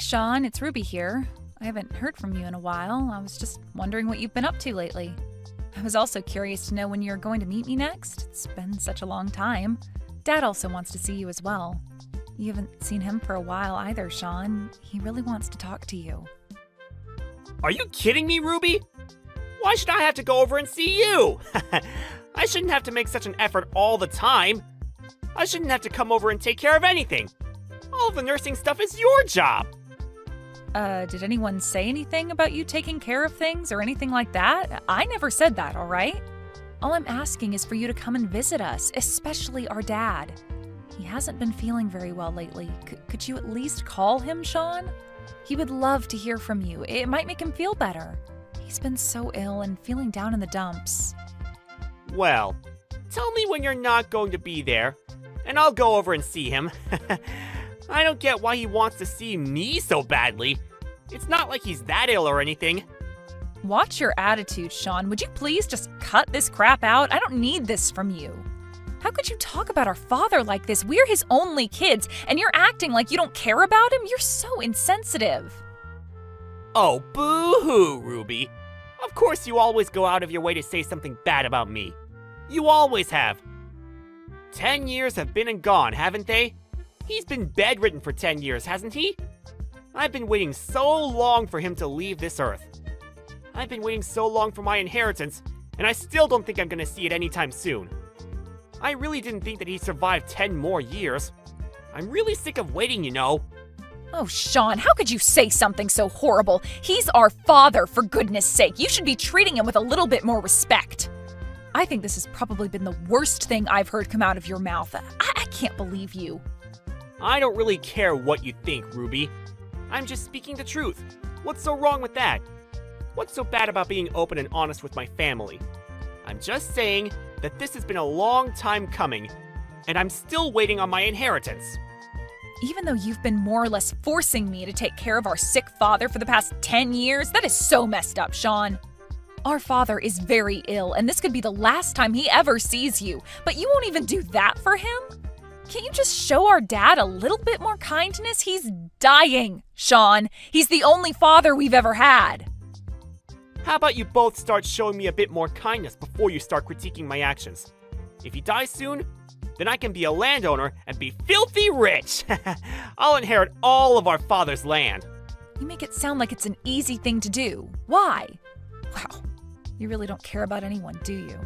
Sean, it's Ruby here. I haven't heard from you in a while. I was just wondering what you've been up to lately. I was also curious to know when you're going to meet me next. It's been such a long time. Dad also wants to see you as well. You haven't seen him for a while either, Sean. He really wants to talk to you. Are you kidding me, Ruby? Why should I have to go over and see you? I shouldn't have to make such an effort all the time. I shouldn't have to come over and take care of anything. All of the nursing stuff is your job. Did anyone say anything about you taking care of things or anything like that? I never said that, all right? All I'm asking is for you to come and visit us, especially our dad. He hasn't been feeling very well lately. Could you at least call him, Sean? He would love to hear from you. It might make him feel better. He's been so ill and feeling down in the dumps. Well, tell me when you're not going to be there, and I'll go over and see him. I don't get why he wants to see me so badly. It's not like he's that ill or anything. Watch your attitude, Sean. Would you please just cut this crap out? I don't need this from you. How could you talk about our father like this? We're his only kids, and you're acting like you don't care about him? You're so insensitive. Oh, boo-hoo, Ruby. Of course you always go out of your way to say something bad about me. You always have. 10 years have been and gone, haven't they? He's been bedridden for 10 years, hasn't he? I've been waiting so long for him to leave this earth. I've been waiting so long for my inheritance, and I still don't think I'm gonna see it anytime soon. I really didn't think that he survived 10 more years. I'm really sick of waiting, you know. Oh, Sean, how could you say something so horrible? He's our father, for goodness sake. You should be treating him with a little bit more respect. I think this has probably been the worst thing I've heard come out of your mouth. I can't believe you. I don't really care what you think, Ruby. I'm just speaking the truth. What's so wrong with that? What's so bad about being open and honest with my family? I'm just saying that this has been a long time coming, and I'm still waiting on my inheritance. Even though you've been more or less forcing me to take care of our sick father for the past 10 years, that is so messed up, Sean. Our father is very ill, and this could be the last time he ever sees you, but you won't even do that for him? Can't you just show our dad a little bit more kindness? He's dying, Sean. He's the only father we've ever had. How about you both start showing me a bit more kindness before you start critiquing my actions? If he dies soon, then I can be a landowner and be filthy rich. I'll inherit all of our father's land. You make it sound like it's an easy thing to do. Why? Wow, you really don't care about anyone, do you?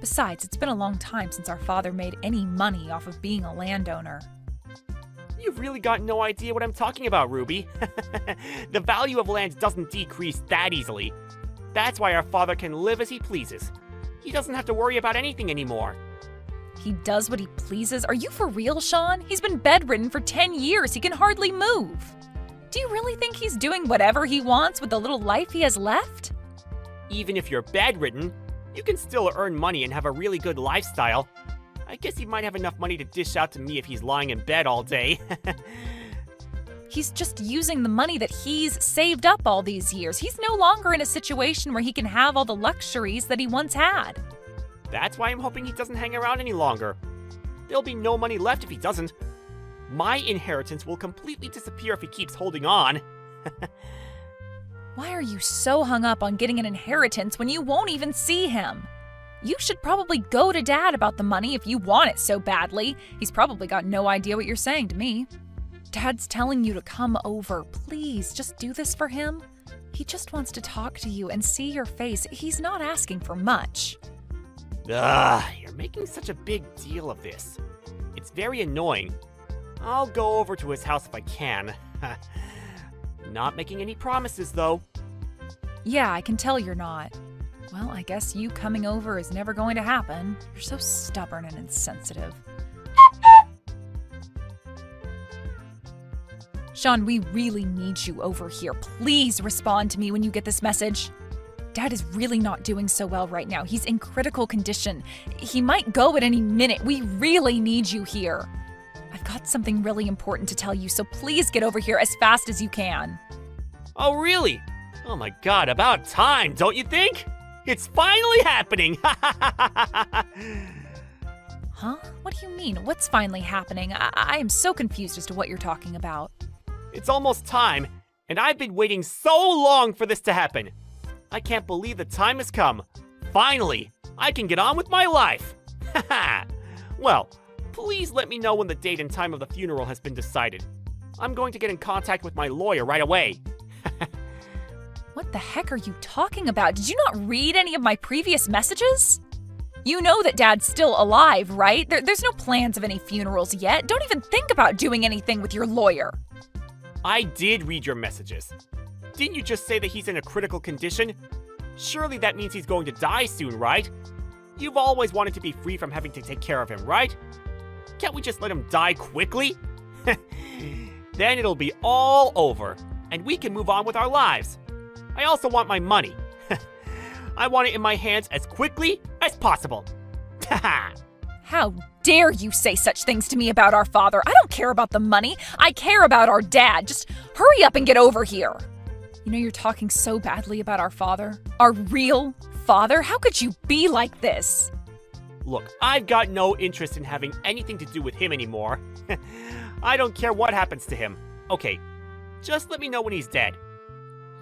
Besides, it's been a long time since our father made any money off of being a landowner. You've really got no idea what I'm talking about, Ruby. The value of land doesn't decrease that easily. That's why our father can live as he pleases. He doesn't have to worry about anything anymore. He does what he pleases? Are you for real, Sean? He's been bedridden for 10 years. He can hardly move. Do you really think he's doing whatever he wants with the little life he has left? Even if you're bedridden, you can still earn money and have a really good lifestyle. I guess he might have enough money to dish out to me if he's lying in bed all day. He's just using the money that he's saved up all these years. He's no longer in a situation where he can have all the luxuries that he once had. That's why I'm hoping he doesn't hang around any longer. There'll be no money left if he doesn't. My inheritance will completely disappear if he keeps holding on. Why are you so hung up on getting an inheritance when you won't even see him? You should probably go to Dad about the money if you want it so badly. He's probably got no idea what you're saying to me. Dad's telling you to come over. Please, just do this for him. He just wants to talk to you and see your face. He's not asking for much. You're making such a big deal of this. It's very annoying. I'll go over to his house if I can. Not making any promises, though. Yeah, I can tell you're not. Well, I guess you coming over is never going to happen. You're so stubborn and insensitive. Sean, we really need you over here. Please respond to me when you get this message. Dad is really not doing so well right now. He's in critical condition. He might go at any minute. We really need you here. I've got something really important to tell you, so please get over here as fast as you can. Oh, really? Oh my god, about time, don't you think? It's finally happening! Huh? What do you mean? What's finally happening? I am so confused as to what you're talking about. It's almost time, and I've been waiting so long for this to happen. I can't believe the time has come. Finally, I can get on with my life. Haha. Well, please let me know when the date and time of the funeral has been decided. I'm going to get in contact with my lawyer right away. What the heck are you talking about? Did you not read any of my previous messages? You know that Dad's still alive, right? There's no plans of any funerals yet. Don't even think about doing anything with your lawyer. I did read your messages. Didn't you just say that he's in a critical condition? Surely that means he's going to die soon, right? You've always wanted to be free from having to take care of him, right? Can't we just let him die quickly? Then it'll be all over, and we can move on with our lives. I also want my money. I want it in my hands as quickly as possible. How dare you say such things to me about our father? I don't care about the money. I care about our dad. Just hurry up and get over here. You know you're talking so badly about our father. Our real father? How could you be like this? Look, I've got no interest in having anything to do with him anymore. I don't care what happens to him. Okay, just let me know when he's dead.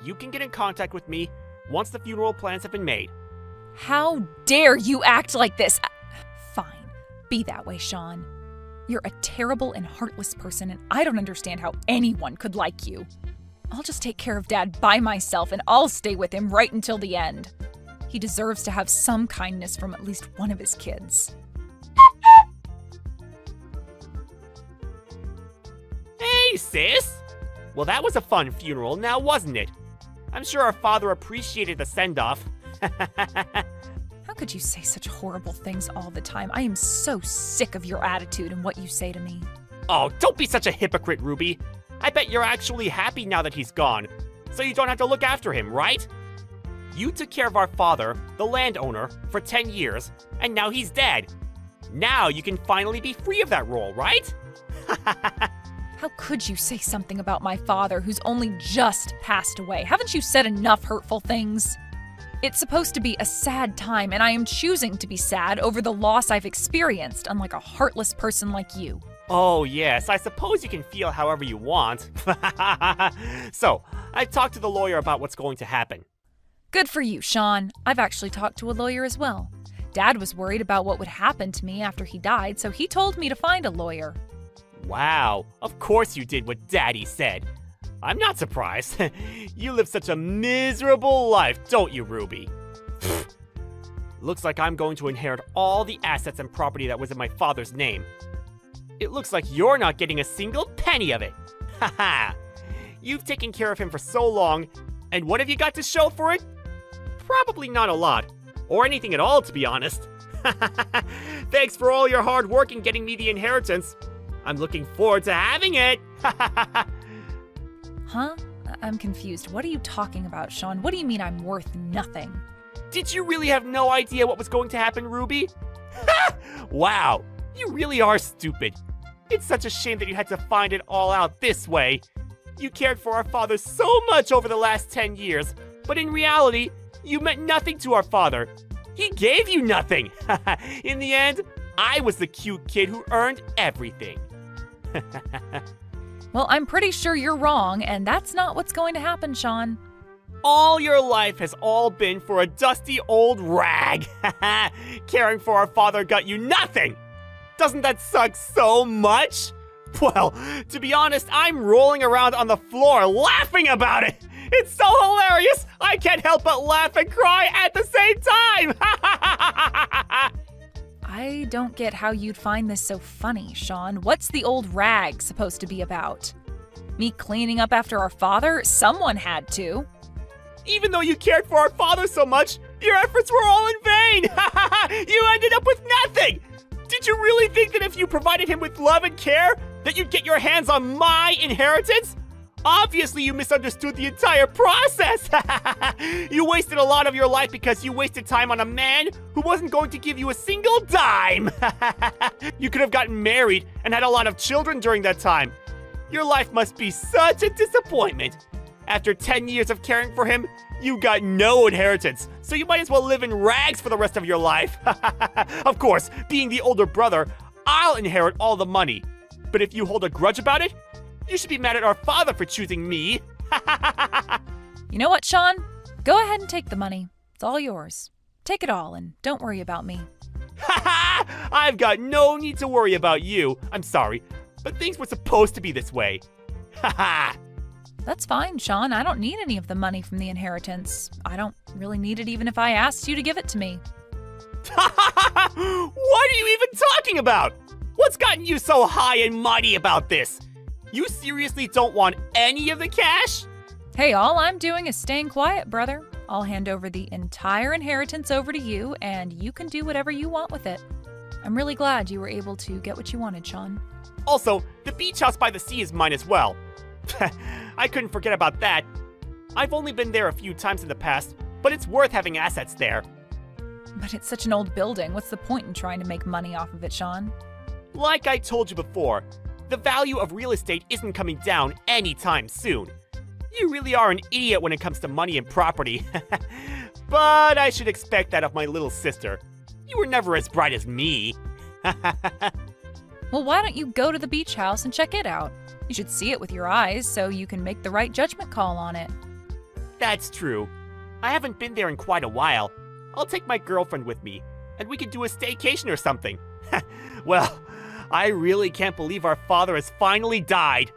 You can get in contact with me once the funeral plans have been made. How dare you act like this? Fine, be that way, Sean. You're a terrible and heartless person, and I don't understand how anyone could like you. I'll just take care of Dad by myself, and I'll stay with him right until the end. He deserves to have some kindness from at least one of his kids. Hey, sis! Well, that was a fun funeral, now wasn't it? I'm sure our father appreciated the send-off. How could you say such horrible things all the time? I am so sick of your attitude and what you say to me. Oh, don't be such a hypocrite, Ruby. I bet you're actually happy now that he's gone, so you don't have to look after him, right? You took care of our father, the landowner, for 10 years, and now he's dead. Now you can finally be free of that role, right? How could you say something about my father who's only just passed away? Haven't you said enough hurtful things? It's supposed to be a sad time, and I am choosing to be sad over the loss I've experienced, unlike a heartless person like you. Oh, yes, I suppose you can feel however you want. So, I've talked to the lawyer about what's going to happen. Good for you, Sean. I've actually talked to a lawyer as well. Dad was worried about what would happen to me after he died, so he told me to find a lawyer. Wow, of course you did what Daddy said. I'm not surprised. You live such a miserable life, don't you, Ruby? Looks like I'm going to inherit all the assets and property that was in my father's name. It looks like you're not getting a single penny of it. Haha! You've taken care of him for so long, and what have you got to show for it? Probably not a lot. Or anything at all, to be honest. Thanks for all your hard work in getting me the inheritance. I'm looking forward to having it! Huh? I'm confused. What are you talking about, Sean? What do you mean I'm worth nothing? Did you really have no idea what was going to happen, Ruby? Wow, you really are stupid. It's such a shame that you had to find it all out this way. You cared for our father so much over the last 10 years, but in reality, you meant nothing to our father. He gave you nothing. In the end, I was the cute kid who earned everything. Well, I'm pretty sure you're wrong, and that's not what's going to happen, Sean. All your life has all been for a dusty old rag. Caring for our father got you nothing. Doesn't that suck so much? Well, to be honest, I'm rolling around on the floor laughing about it. It's so hilarious. I can't help but laugh and cry at the same time. I don't get how you'd find this so funny, Sean. What's the old rag supposed to be about? Me cleaning up after our father? Someone had to. Even though you cared for our father so much, your efforts were all in vain. You ended up with nothing. Did you really think that if you provided him with love and care, that you'd get your hands on my inheritance? Obviously, you misunderstood the entire process. You wasted a lot of your life because you wasted time on a man who wasn't going to give you a single dime. You could have gotten married and had a lot of children during that time. Your life must be such a disappointment. After 10 years of caring for him, you got no inheritance, so you might as well live in rags for the rest of your life. Of course, being the older brother, I'll inherit all the money. But if you hold a grudge about it, You should be mad at our father for choosing me. You know what, Sean? Go ahead and take the money. It's all yours. Take it all and don't worry about me. I've got no need to worry about you. I'm sorry, but things were supposed to be this way. That's fine, Sean. I don't need any of the money from the inheritance. I don't really need it even if I asked you to give it to me. What are you even talking about? What's gotten you so high and mighty about this? You seriously don't want any of the cash? Hey, all I'm doing is staying quiet, brother. I'll hand over the entire inheritance over to you, and you can do whatever you want with it. I'm really glad you were able to get what you wanted, Sean. Also, the beach house by the sea is mine as well. I couldn't forget about that. I've only been there a few times in the past, but it's worth having assets there. But it's such an old building. What's the point in trying to make money off of it, Sean? Like I told you before, the value of real estate isn't coming down anytime soon. You really are an idiot when it comes to money and property. But I should expect that of my little sister. You were never as bright as me. Well, why don't you go to the beach house and check it out? You should see it with your eyes so you can make the right judgment call on it. That's true. I haven't been there in quite a while. I'll take my girlfriend with me, and we can do a staycation or something. Well, I really can't believe our father has finally died.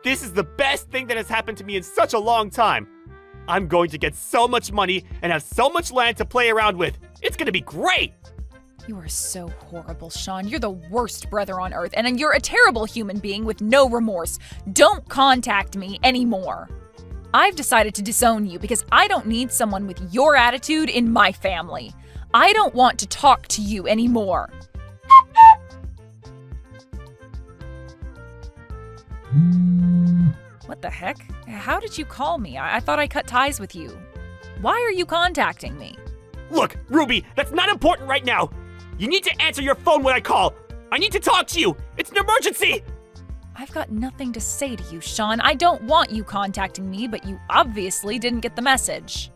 This is the best thing that has happened to me in such a long time. I'm going to get so much money and have so much land to play around with. It's going to be great. You are so horrible, Sean. You're the worst brother on earth, and you're a terrible human being with no remorse. Don't contact me anymore. I've decided to disown you because I don't need someone with your attitude in my family. I don't want to talk to you anymore. What the heck? How did you call me? I thought I cut ties with you. Why are you contacting me? Look, Ruby, that's not important right now. You need to answer your phone when I call. I need to talk to you. It's an emergency. I've got nothing to say to you, Sean. I don't want you contacting me, but you obviously didn't get the message.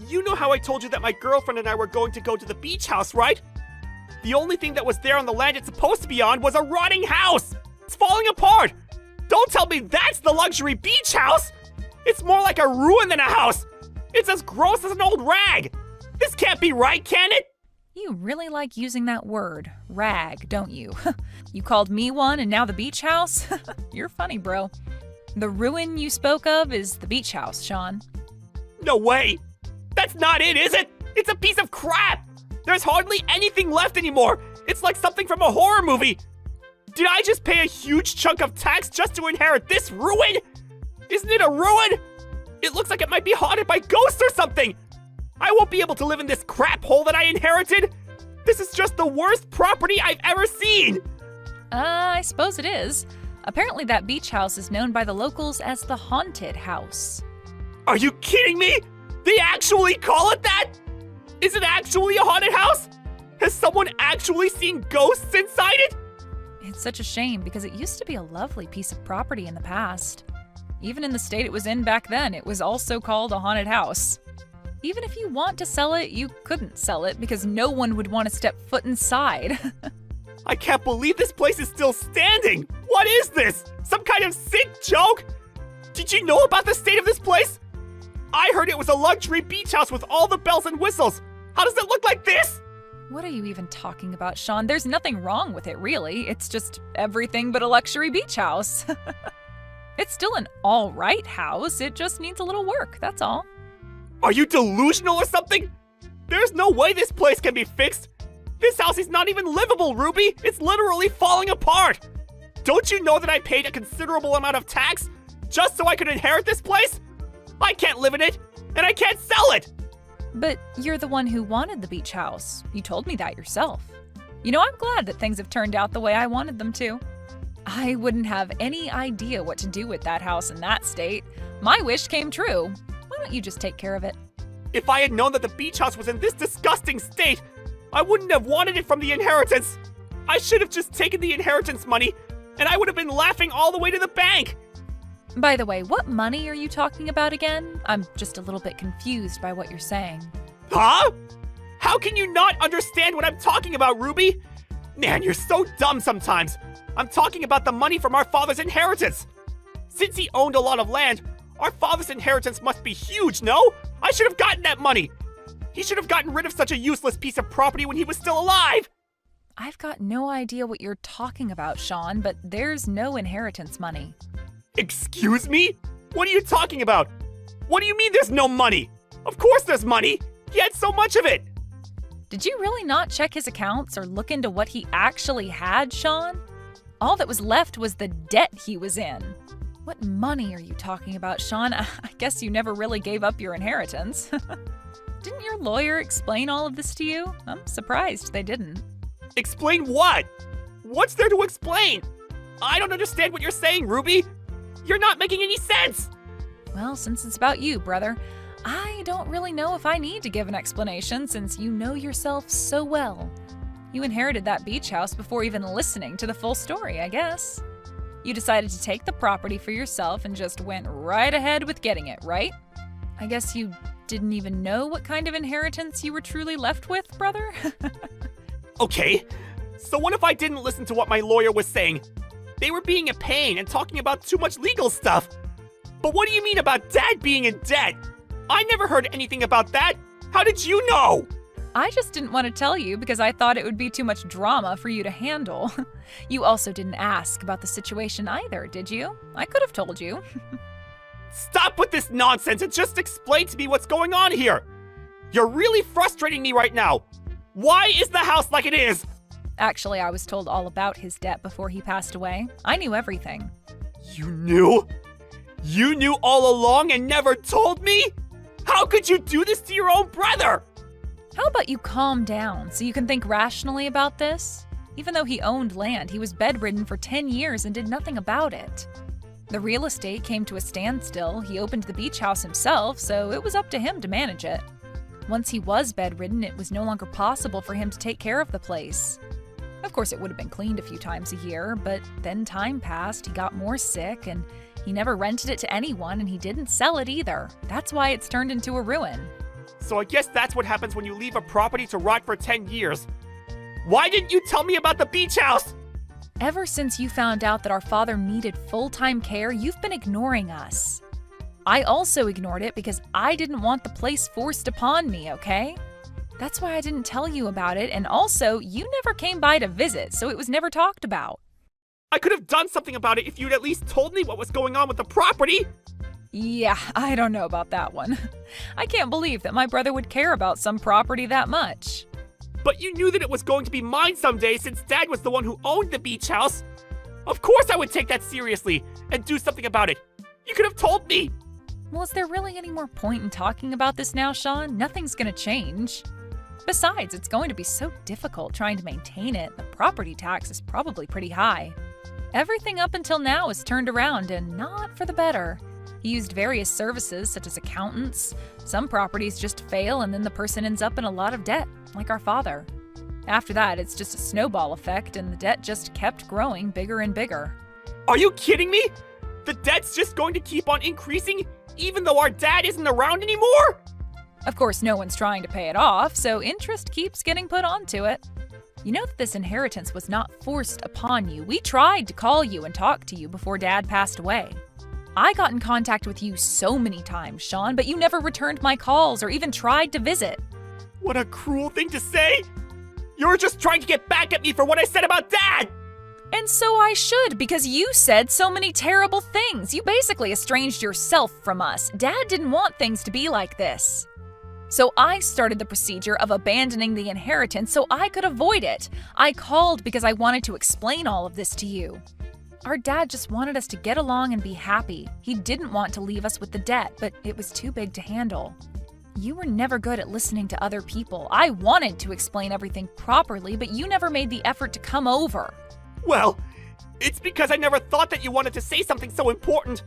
You know how I told you that my girlfriend and I were going to go to the beach house, right? The only thing that was there on the land it's supposed to be on was a rotting house. It's falling apart. Don't tell me that's the luxury beach house. It's more like a ruin than a house. It's as gross as an old rag. This can't be right, can it? You really like using that word, rag, don't you? You called me one and now the beach house? You're funny, bro. The ruin you spoke of is the beach house, Sean. No way. That's not it, is it? It's a piece of crap. There's hardly anything left anymore. It's like something from a horror movie. Did I just pay a huge chunk of tax just to inherit this ruin? Isn't it a ruin? It looks like it might be haunted by ghosts or something. I won't be able to live in this crap hole that I inherited. This is just the worst property I've ever seen. I suppose it is. Apparently that beach house is known by the locals as the haunted house. Are you kidding me? They actually call it that? Is it actually a haunted house? Has someone actually seen ghosts inside it? It's such a shame because it used to be a lovely piece of property in the past. Even in the state it was in back then, it was also called a haunted house. Even if you want to sell it, you couldn't sell it because no one would want to step foot inside. I can't believe this place is still standing! What is this? Some kind of sick joke? Did you know about the state of this place? I heard it was a luxury beach house with all the bells and whistles. How does it look like this? What are you even talking about, Sean? There's nothing wrong with it, really. It's just everything but a luxury beach house. It's still an all-right house. It just needs a little work, that's all. Are you delusional or something? There's no way this place can be fixed. This house is not even livable, Ruby. It's literally falling apart. Don't you know that I paid a considerable amount of tax just so I could inherit this place? I can't live in it, and I can't sell it. But you're the one who wanted the beach house. You told me that yourself. You know, I'm glad that things have turned out the way I wanted them to. I wouldn't have any idea what to do with that house in that state. My wish came true. Why don't you just take care of it? If I had known that the beach house was in this disgusting state, I wouldn't have wanted it from the inheritance. I should have just taken the inheritance money, and I would have been laughing all the way to the bank. By the way, what money are you talking about again? I'm just a little bit confused by what you're saying. Huh? How can you not understand what I'm talking about, Ruby? Man, you're so dumb sometimes. I'm talking about the money from our father's inheritance. Since he owned a lot of land, our father's inheritance must be huge, no? I should have gotten that money. He should have gotten rid of such a useless piece of property when he was still alive. I've got no idea what you're talking about, Sean, but there's no inheritance money. Excuse me? What are you talking about? What do you mean there's no money? Of course there's money. He had so much of it. Did you really not check his accounts or look into what he actually had, Sean? All that was left was the debt he was in. What money are you talking about, Sean? I guess you never really gave up your inheritance. Didn't your lawyer explain all of this to you? I'm surprised they didn't. Explain what? What's there to explain? I don't understand what you're saying, Ruby. You're not making any sense. Well, since it's about you, brother, I don't really know if I need to give an explanation since you know yourself so well. You inherited that beach house before even listening to the full story, I guess. You decided to take the property for yourself and just went right ahead with getting it, right? I guess you didn't even know what kind of inheritance you were truly left with, brother? Okay, so what if I didn't listen to what my lawyer was saying? They were being a pain and talking about too much legal stuff. But what do you mean about Dad being in debt? I never heard anything about that. How did you know? I just didn't want to tell you because I thought it would be too much drama for you to handle. You also didn't ask about the situation either, did you? I could have told you. Stop with this nonsense and just explain to me what's going on here. You're really frustrating me right now. Why is the house like it is? Actually, I was told all about his debt before he passed away. I knew everything. You knew? You knew all along and never told me? How could you do this to your own brother? How about you calm down so you can think rationally about this? Even though he owned land, he was bedridden for 10 years and did nothing about it. The real estate came to a standstill. He opened the beach house himself, so it was up to him to manage it. Once he was bedridden, it was no longer possible for him to take care of the place. Of course, it would have been cleaned a few times a year, but then time passed, he got more sick, and he never rented it to anyone, and he didn't sell it either. That's why it's turned into a ruin. So I guess that's what happens when you leave a property to rot for 10 years. Why didn't you tell me about the beach house? Ever since you found out that our father needed full-time care, you've been ignoring us. I also ignored it because I didn't want the place forced upon me, okay? That's why I didn't tell you about it, and also, you never came by to visit, so it was never talked about. I could have done something about it if you'd at least told me what was going on with the property. Yeah, I don't know about that one. I can't believe that my brother would care about some property that much. But you knew that it was going to be mine someday since Dad was the one who owned the beach house. Of course I would take that seriously and do something about it. You could have told me. Well, is there really any more point in talking about this now, Sean? Nothing's gonna change. Besides, it's going to be so difficult trying to maintain it. The property tax is probably pretty high. Everything up until now is turned around, and not for the better. He used various services, such as accountants. Some properties just fail, and then the person ends up in a lot of debt, like our father. After that, it's just a snowball effect, and the debt just kept growing bigger and bigger. Are you kidding me? The debt's just going to keep on increasing, even though our dad isn't around anymore? Of course, no one's trying to pay it off, so interest keeps getting put onto it. You know that this inheritance was not forced upon you. We tried to call you and talk to you before Dad passed away. I got in contact with you so many times, Sean, but you never returned my calls or even tried to visit. What a cruel thing to say! You're just trying to get back at me for what I said about Dad! And so I should, because you said so many terrible things. You basically estranged yourself from us. Dad didn't want things to be like this. So I started the procedure of abandoning the inheritance so I could avoid it. I called because I wanted to explain all of this to you. Our dad just wanted us to get along and be happy. He didn't want to leave us with the debt, but it was too big to handle. You were never good at listening to other people. I wanted to explain everything properly, but you never made the effort to come over. Well, it's because I never thought that you wanted to say something so important.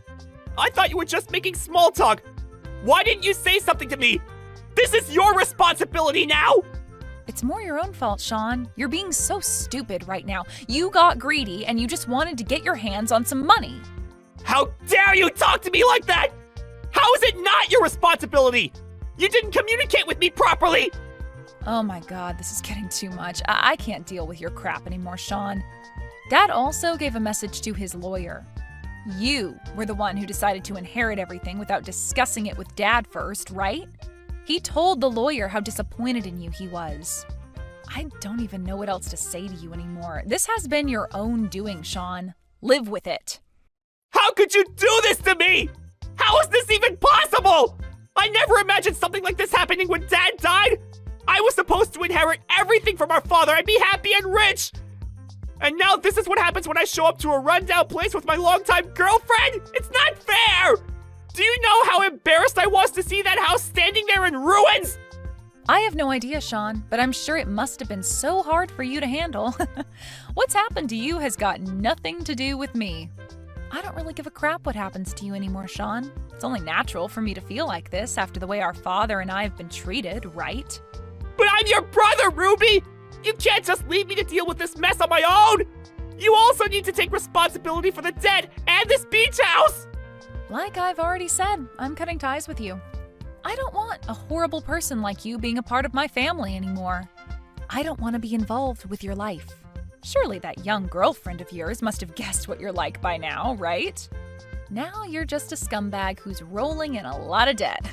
I thought you were just making small talk. Why didn't you say something to me? This is your responsibility now! It's more your own fault, Sean. You're being so stupid right now. You got greedy and you just wanted to get your hands on some money. How dare you talk to me like that? How is it not your responsibility? You didn't communicate with me properly! Oh my God, this is getting too much. I can't deal with your crap anymore, Sean. Dad also gave a message to his lawyer. You were the one who decided to inherit everything without discussing it with Dad first, right? He told the lawyer how disappointed in you he was. I don't even know what else to say to you anymore. This has been your own doing, Sean. Live with it. How could you do this to me? How is this even possible? I never imagined something like this happening when Dad died. I was supposed to inherit everything from our father and be happy and rich. And now this is what happens when I show up to a rundown place with my longtime girlfriend? It's not fair! Do you know how embarrassed I was to see that house standing there in ruins? I have no idea, Sean, but I'm sure it must have been so hard for you to handle. What's happened to you has got nothing to do with me. I don't really give a crap what happens to you anymore, Sean. It's only natural for me to feel like this after the way our father and I have been treated, right? But I'm your brother, Ruby! You can't just leave me to deal with this mess on my own! You also need to take responsibility for the dead and this beach house! Like I've already said, I'm cutting ties with you. I don't want a horrible person like you being a part of my family anymore. I don't want to be involved with your life. Surely that young girlfriend of yours must have guessed what you're like by now, right? Now you're just a scumbag who's rolling in a lot of debt.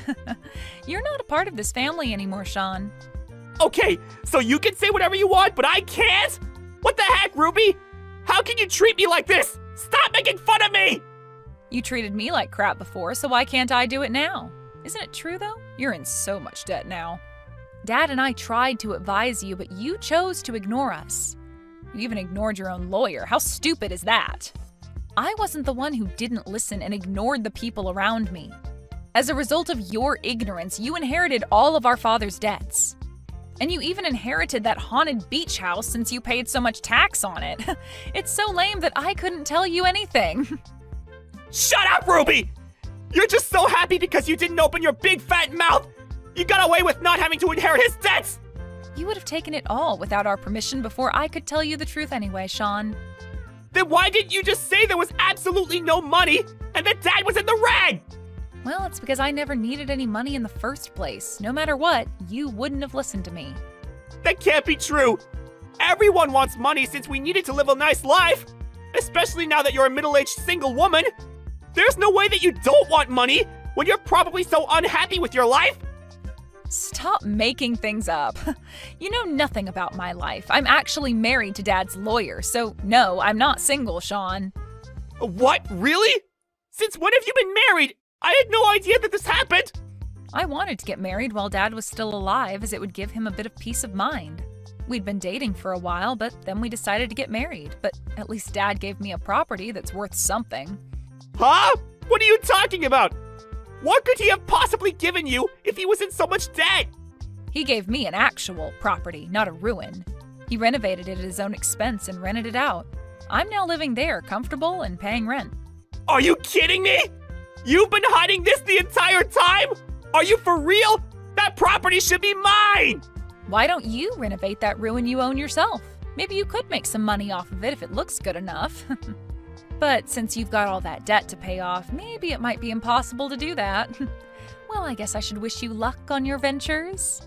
You're not a part of this family anymore, Sean. Okay, so you can say whatever you want, but I can't? What the heck, Ruby? How can you treat me like this? Stop making fun of me! You treated me like crap before, so why can't I do it now? Isn't it true, though? You're in so much debt now. Dad and I tried to advise you, but you chose to ignore us. You even ignored your own lawyer. How stupid is that? I wasn't the one who didn't listen and ignored the people around me. As a result of your ignorance, you inherited all of our father's debts. And you even inherited that haunted beach house since you paid so much tax on it. It's so lame that I couldn't tell you anything. Shut up, Ruby! You're just so happy because you didn't open your big fat mouth! You got away with not having to inherit his debts! You would have taken it all without our permission before I could tell you the truth anyway, Sean. Then why didn't you just say there was absolutely no money and that Dad was in the red? Well, it's because I never needed any money in the first place. No matter what, you wouldn't have listened to me. That can't be true! Everyone wants money since we needed to live a nice life! Especially now that you're a middle-aged single woman! There's no way that you don't want money when you're probably so unhappy with your life! Stop making things up. You know nothing about my life. I'm actually married to Dad's lawyer, so no, I'm not single, Sean. What? Really? Since when have you been married? I had no idea that this happened! I wanted to get married while Dad was still alive, as it would give him a bit of peace of mind. We'd been dating for a while, but then we decided to get married. But at least Dad gave me a property that's worth something. Huh? What are you talking about? What could he have possibly given you if he was in so much debt? He gave me an actual property, not a ruin. He renovated it at his own expense and rented it out. I'm now living there, comfortable and paying rent. Are you kidding me? You've been hiding this the entire time? Are you for real? That property should be mine! Why don't you renovate that ruin you own yourself? Maybe you could make some money off of it if it looks good enough. But since you've got all that debt to pay off, maybe it might be impossible to do that. Well, I guess I should wish you luck on your ventures.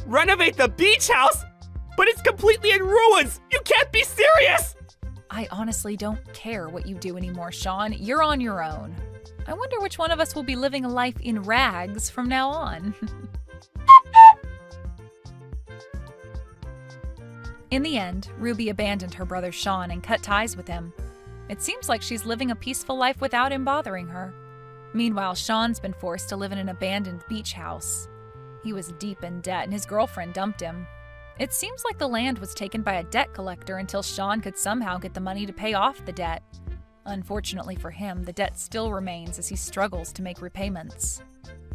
Renovate the beach house? But it's completely in ruins! You can't be serious! I honestly don't care what you do anymore, Sean. You're on your own. I wonder which one of us will be living a life in rags from now on. In the end, Ruby abandoned her brother Sean and cut ties with him. It seems like she's living a peaceful life without him bothering her. Meanwhile, Sean's been forced to live in an abandoned beach house. He was deep in debt and his girlfriend dumped him. It seems like the land was taken by a debt collector until Sean could somehow get the money to pay off the debt. Unfortunately for him, the debt still remains as he struggles to make repayments.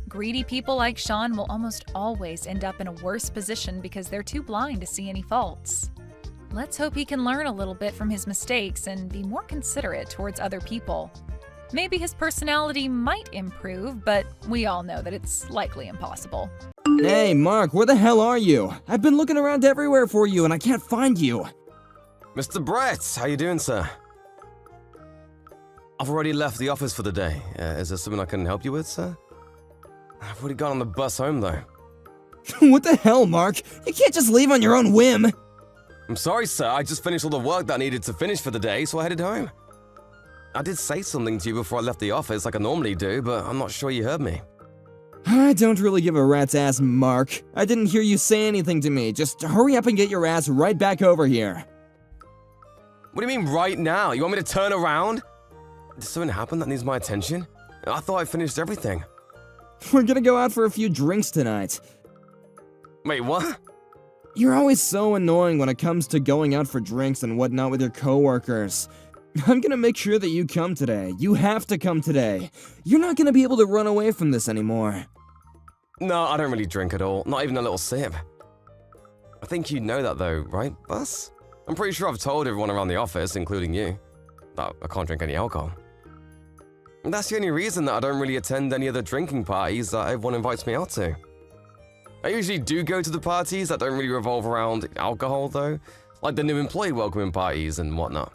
Greedy people like Sean will almost always end up in a worse position because they're too blind to see any faults. Let's hope he can learn a little bit from his mistakes and be more considerate towards other people. Maybe his personality might improve, but we all know that it's likely impossible. Hey, Mark, where the hell are you? I've been looking around everywhere for you and I can't find you. Mr. Brett, how you doing, sir? I've already left the office for the day. Is there something I can help you with, sir? I've already gone on the bus home, though. What the hell, Mark? You can't just leave on your own whim. I'm sorry, sir. I just finished all the work that I needed to finish for the day, so I headed home. I did say something to you before I left the office like I normally do, but I'm not sure you heard me. I don't really give a rat's ass, Mark. I didn't hear you say anything to me. Just hurry up and get your ass right back over here. What do you mean right now? You want me to turn around? Did something happen that needs my attention? I thought I finished everything. We're gonna go out for a few drinks tonight. Wait, what? You're always so annoying when it comes to going out for drinks and whatnot with your coworkers. I'm gonna make sure that you come today. You have to come today. You're not gonna be able to run away from this anymore. No, I don't really drink at all. Not even a little sip. I think you know that though, right, Bus? I'm pretty sure I've told everyone around the office, including you, that I can't drink any alcohol. And that's the only reason that I don't really attend any of the drinking parties that everyone invites me out to. I usually do go to the parties that don't really revolve around alcohol though, like the new employee welcoming parties and whatnot.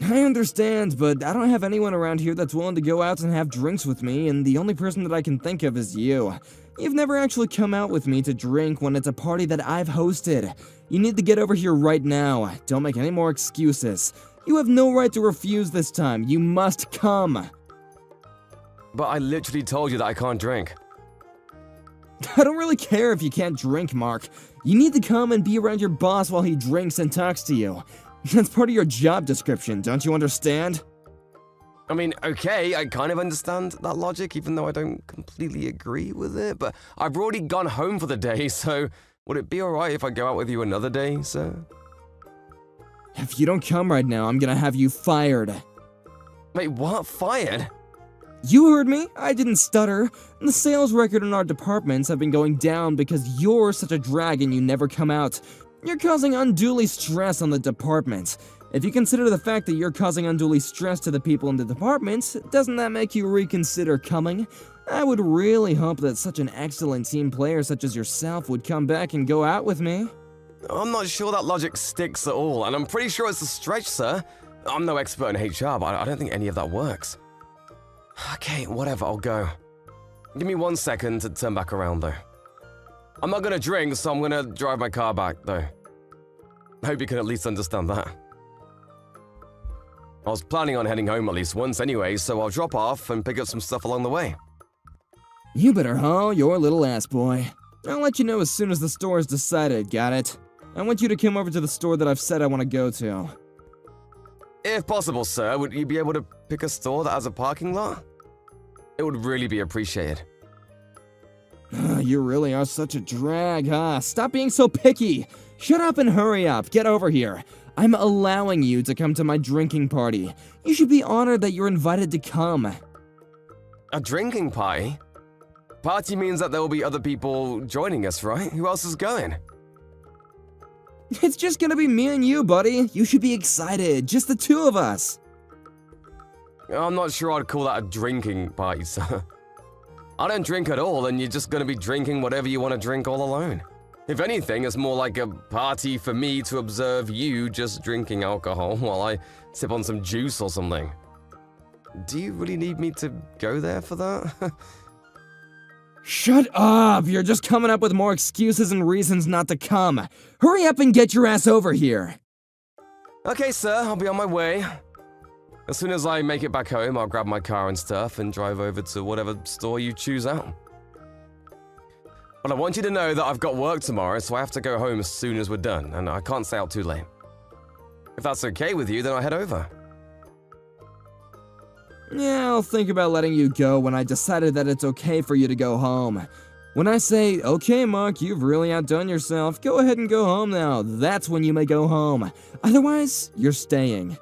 I understand, but I don't have anyone around here that's willing to go out and have drinks with me, and the only person that I can think of is you. You've never actually come out with me to drink when it's a party that I've hosted. You need to get over here right now. Don't make any more excuses. You have no right to refuse this time. You must come. But I literally told you that I can't drink. I don't really care if you can't drink, Mark. You need to come and be around your boss while he drinks and talks to you. That's part of your job description, don't you understand? I mean, okay, I kind of understand that logic, even though I don't completely agree with it, but I've already gone home for the day, so would it be alright if I go out with you another day, sir? If you don't come right now, I'm gonna have you fired. Wait, what? Fired? You heard me. I didn't stutter. The sales record in our departments have been going down because you're such a drag and you never come out. You're causing unduly stress on the department. If you consider the fact that you're causing unduly stress to the people in the department, doesn't that make you reconsider coming? I would really hope that such an excellent team player such as yourself would come back and go out with me. I'm not sure that logic sticks at all, and I'm pretty sure it's a stretch, sir. I'm no expert in HR, but I don't think any of that works. Okay, whatever, I'll go. Give me 1 second to turn back around, though. I'm not gonna drink, so I'm gonna drive my car back, though. I hope you can at least understand that. I was planning on heading home at least once anyway, so I'll drop off and pick up some stuff along the way. You better haul your little ass, boy. I'll let you know as soon as the store is decided, got it? I want you to come over to the store that I've said I want to go to. If possible, sir, would you be able to pick a store that has a parking lot? It would really be appreciated. You really are such a drag, huh? Stop being so picky! Shut up and hurry up, get over here. I'm allowing you to come to my drinking party. You should be honored that you're invited to come. A drinking party? Party means that there will be other people joining us, right? Who else is going? It's just gonna be me and you, buddy. You should be excited, just the two of us. I'm not sure I'd call that a drinking party, sir. I don't drink at all, and you're just gonna be drinking whatever you want to drink all alone. If anything, it's more like a party for me to observe you just drinking alcohol while I sip on some juice or something. Do you really need me to go there for that? Shut up! You're just coming up with more excuses and reasons not to come. Hurry up and get your ass over here. Okay, sir, I'll be on my way. As soon as I make it back home, I'll grab my car and stuff and drive over to whatever store you choose out. But I want you to know that I've got work tomorrow, so I have to go home as soon as we're done, and I can't stay out too late. If that's okay with you, then I'll head over. Yeah, I'll think about letting you go when I decided that it's okay for you to go home. When I say, okay, Mark, you've really outdone yourself, go ahead and go home now, that's when you may go home. Otherwise, you're staying.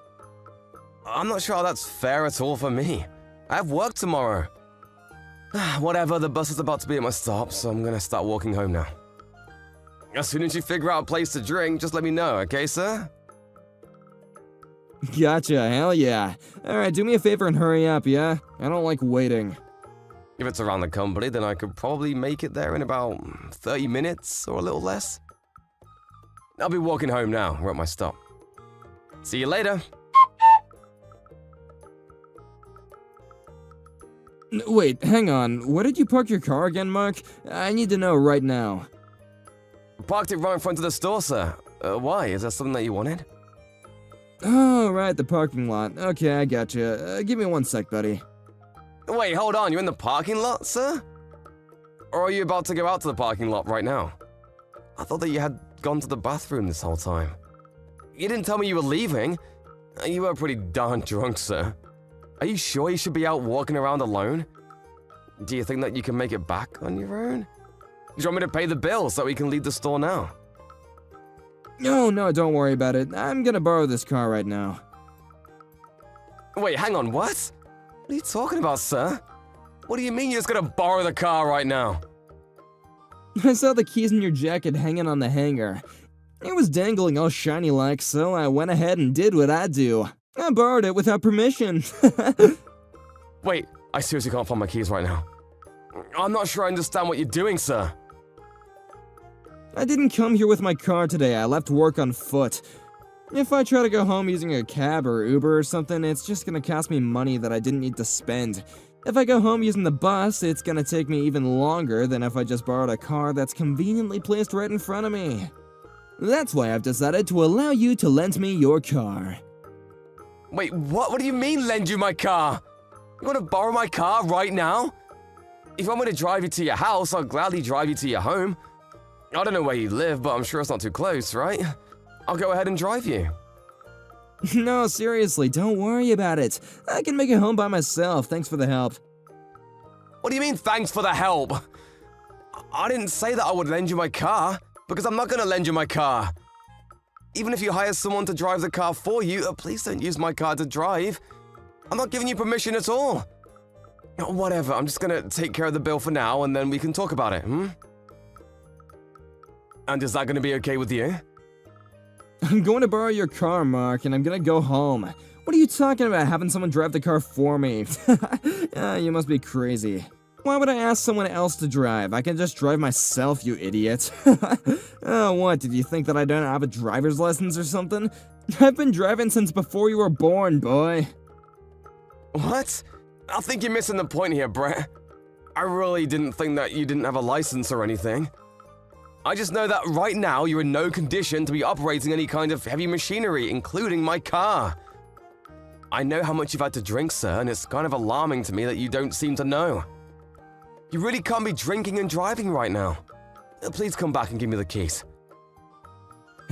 I'm not sure how that's fair at all for me. I have work tomorrow. Whatever, the bus is about to be at my stop, so I'm gonna start walking home now. As soon as you figure out a place to drink, just let me know, okay, sir? Gotcha, hell yeah. Alright, do me a favor and hurry up, yeah? I don't like waiting. If it's around the company, then I could probably make it there in about 30 minutes or a little less. I'll be walking home now. We're at my stop. See you later. Wait, hang on. Where did you park your car again, Mark? I need to know right now. Parked it right in front of the store, sir. Why? Is that something that you wanted? Oh, right, the parking lot. Okay, I gotcha. Give me 1 sec, buddy. Wait, hold on, you're in the parking lot, sir? Or are you about to go out to the parking lot right now? I thought that you had gone to the bathroom this whole time. You didn't tell me you were leaving. You were pretty darn drunk, sir. Are you sure you should be out walking around alone? Do you think that you can make it back on your own? Do you want me to pay the bill so we can leave the store now? No, don't worry about it. I'm gonna borrow this car right now. Wait, hang on, what? What are you talking about, sir? What do you mean you're just gonna borrow the car right now? I saw the keys in your jacket hanging on the hanger. It was dangling all shiny like, so I went ahead and did what I do. I borrowed it without permission. Wait, I seriously can't find my keys right now. I'm not sure I understand what you're doing, sir. I didn't come here with my car today. I left work on foot. If I try to go home using a cab or Uber or something, it's just gonna cost me money that I didn't need to spend. If I go home using the bus, it's gonna take me even longer than if I just borrowed a car that's conveniently placed right in front of me. That's why I've decided to allow you to lend me your car. Wait, what? What do you mean lend you my car? You want to borrow my car right now? If you want me to drive you to your house, I'll gladly drive you to your home. I don't know where you live, but I'm sure it's not too close, right? I'll go ahead and drive you. No, seriously, don't worry about it. I can make it home by myself, thanks for the help. What do you mean, thanks for the help? I didn't say that I would lend you my car, because I'm not going to lend you my car. Even if you hire someone to drive the car for you, please don't use my car to drive. I'm not giving you permission at all. Whatever, I'm just going to take care of the bill for now, and then we can talk about it, And is that going to be okay with you? I'm going to borrow your car, Mark, and I'm gonna go home. What are you talking about, having someone drive the car for me? You must be crazy. Why would I ask someone else to drive? I can just drive myself, you idiot. Oh, what, did you think that I don't have a driver's license or something? I've been driving since before you were born, boy. What? I think you're missing the point here, Brett. I really didn't think that you didn't have a license or anything. I just know that right now you're in no condition to be operating any kind of heavy machinery, including my car. I know how much you've had to drink, sir, and it's kind of alarming to me that you don't seem to know. You really can't be drinking and driving right now. Please come back and give me the keys.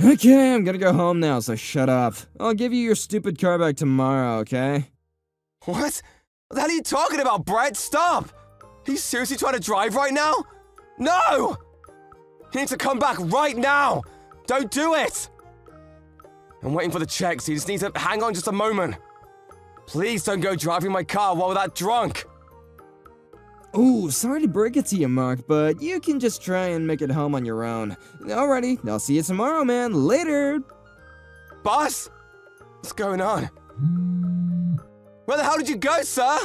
Okay, I'm gonna go home now, so shut up. I'll give you your stupid car back tomorrow, okay? What? What the hell are you talking about, Brett? Stop! Are you seriously trying to drive right now? No! You need to come back right now! Don't do it! I'm waiting for the check, so you just need to hang on just a moment. Please don't go driving my car while we're that drunk. Ooh, sorry to break it to you, Mark, but you can just try and make it home on your own. Alrighty, I'll see you tomorrow, man. Later! Boss? What's going on? Where the hell did you go, sir?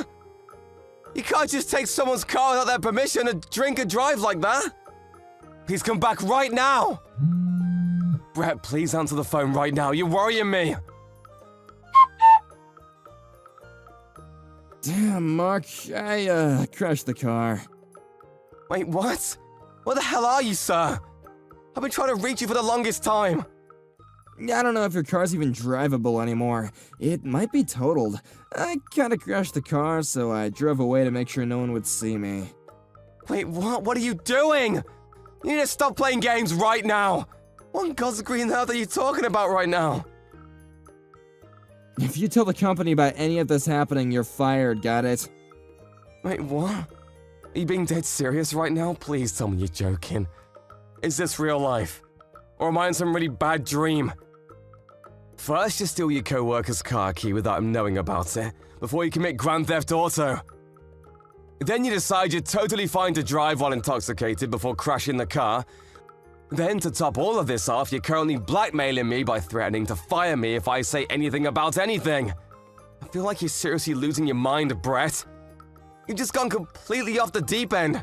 You can't just take someone's car without their permission and drink and drive like that. Please come back right now! Brett, please answer the phone right now. You're worrying me. Damn, Mark, I crashed the car. Wait, what? Where the hell are you, sir? I've been trying to reach you for the longest time. I don't know if your car's even drivable anymore. It might be totaled. I kinda crashed the car, so I drove away to make sure no one would see me. Wait, what? What are you doing? You need to stop playing games right now. What in God's green earth are you talking about right now? If you tell the company about any of this happening, you're fired, got it? Wait, what? Are you being dead serious right now? Please tell me you're joking. Is this real life? Or am I in some really bad dream? First, you steal your co-worker's car key without him knowing about it, before you commit Grand Theft Auto. Then you decide you're totally fine to drive while intoxicated before crashing the car. Then, to top all of this off, you're currently blackmailing me by threatening to fire me if I say anything about anything. I feel like you're seriously losing your mind, Brett. You've just gone completely off the deep end.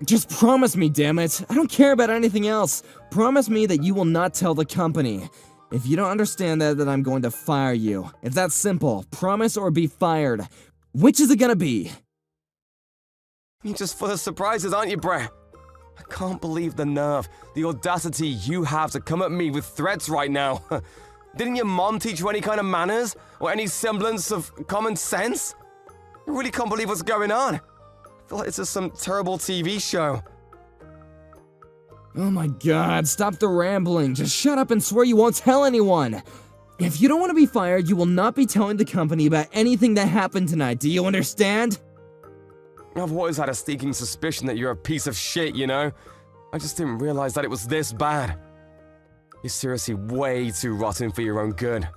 Just promise me, damn it. I don't care about anything else. Promise me that you will not tell the company. If you don't understand that, then I'm going to fire you. It's that simple. Promise or be fired. Which is it gonna be? You're just full of surprises, aren't you, Brett? I can't believe the nerve, the audacity you have to come at me with threats right now. Didn't your mom teach you any kind of manners? Or any semblance of common sense? I really can't believe what's going on. I feel like this is some terrible TV show. Oh my god, stop the rambling. Just shut up and swear you won't tell anyone. If you don't want to be fired, you will not be telling the company about anything that happened tonight. Do you understand? I've always had a sneaking suspicion that you're a piece of shit, you know? I just didn't realize that it was this bad. You're seriously way too rotten for your own good.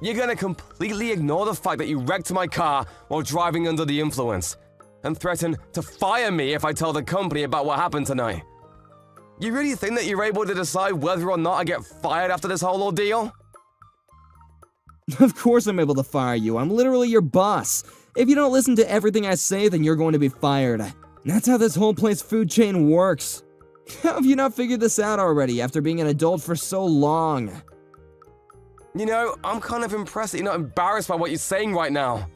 You're gonna completely ignore the fact that you wrecked my car while driving under the influence, and threaten to fire me if I tell the company about what happened tonight. You really think that you're able to decide whether or not I get fired after this whole ordeal? Of course I'm able to fire you. I'm literally your boss. If you don't listen to everything I say, then you're going to be fired. That's how this whole place food chain works. How have you not figured this out already after being an adult for so long? You know, I'm kind of impressed that you're not embarrassed by what you're saying right now.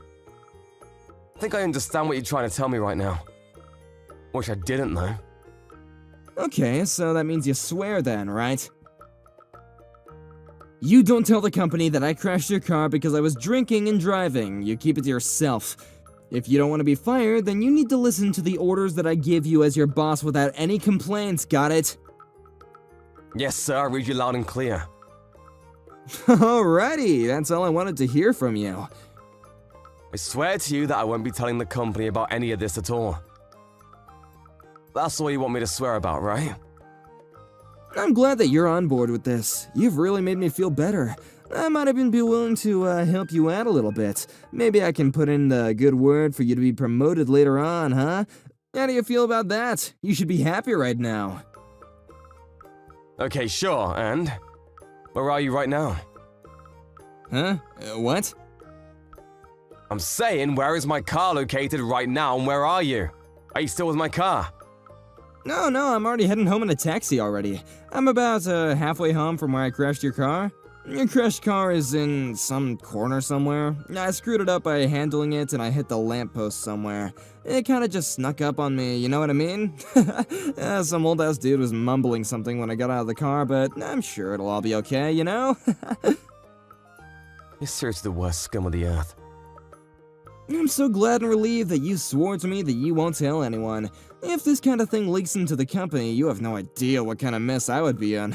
I think I understand what you're trying to tell me right now. Wish I didn't, though. Okay, so that means you swear then, right? You don't tell the company that I crashed your car because I was drinking and driving. You keep it to yourself. If you don't want to be fired, then you need to listen to the orders that I give you as your boss without any complaints, got it? Yes, sir, I read you loud and clear. Alrighty, that's all I wanted to hear from you. I swear to you that I won't be telling the company about any of this at all. That's all you want me to swear about, right? I'm glad that you're on board with this. You've really made me feel better. I might even be willing to help you out a little bit. Maybe I can put in the good word for you to be promoted later on, huh? How do you feel about that? You should be happy right now. Okay, sure, and? Where are you right now? Huh? What? I'm saying, where is my car located right now, and where are you? Are you still with my car? No, I'm already heading home in a taxi already. I'm about halfway home from where I crashed your car. Your crashed car is in some corner somewhere. I screwed it up by handling it and I hit the lamppost somewhere. It kinda just snuck up on me, you know what I mean? Some old ass dude was mumbling something when I got out of the car, but I'm sure it'll all be okay, you know? You're seriously the worst scum of the earth. I'm so glad and relieved that you swore to me that you won't tell anyone. If this kind of thing leaks into the company, you have no idea what kind of mess I would be in.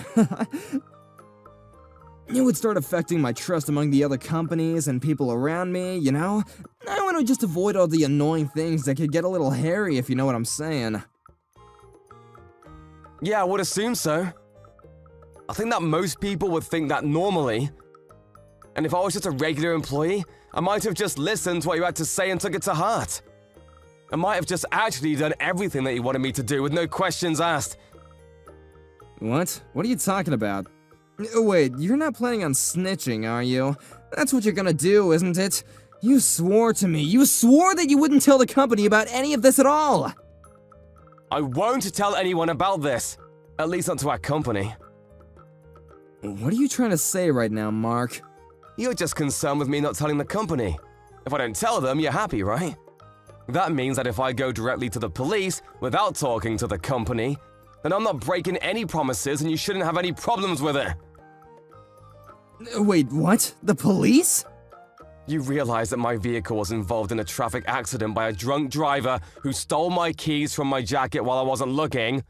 It would start affecting my trust among the other companies and people around me, you know? I want to just avoid all the annoying things that could get a little hairy, if you know what I'm saying. Yeah, I would assume so. I think that most people would think that normally. And if I was just a regular employee, I might have just listened to what you had to say and took it to heart. I might have just actually done everything that you wanted me to do with no questions asked. What? What are you talking about? Wait, you're not planning on snitching, are you? That's what you're gonna do, isn't it? You swore to me. You swore that you wouldn't tell the company about any of this at all! I won't tell anyone about this. At least not to our company. What are you trying to say right now, Mark? You're just concerned with me not telling the company. If I don't tell them, you're happy, right? That means that if I go directly to the police without talking to the company, then I'm not breaking any promises and you shouldn't have any problems with it. Wait, what? The police? You realize that my vehicle was involved in a traffic accident by a drunk driver who stole my keys from my jacket while I wasn't looking?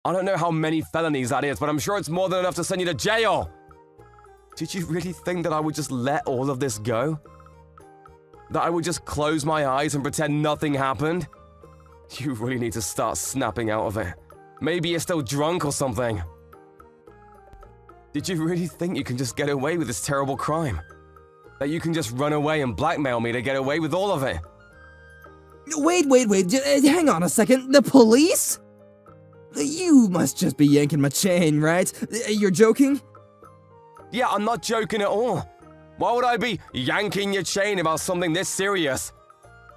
I don't know how many felonies that is, but I'm sure it's more than enough to send you to jail. Did you really think that I would just let all of this go? That I would just close my eyes and pretend nothing happened? You really need to start snapping out of it. Maybe you're still drunk or something. Did you really think you can just get away with this terrible crime? That you can just run away and blackmail me to get away with all of it? Wait, hang on a second. The police? You must just be yanking my chain, right? You're joking? Yeah, I'm not joking at all. Why would I be yanking your chain about something this serious?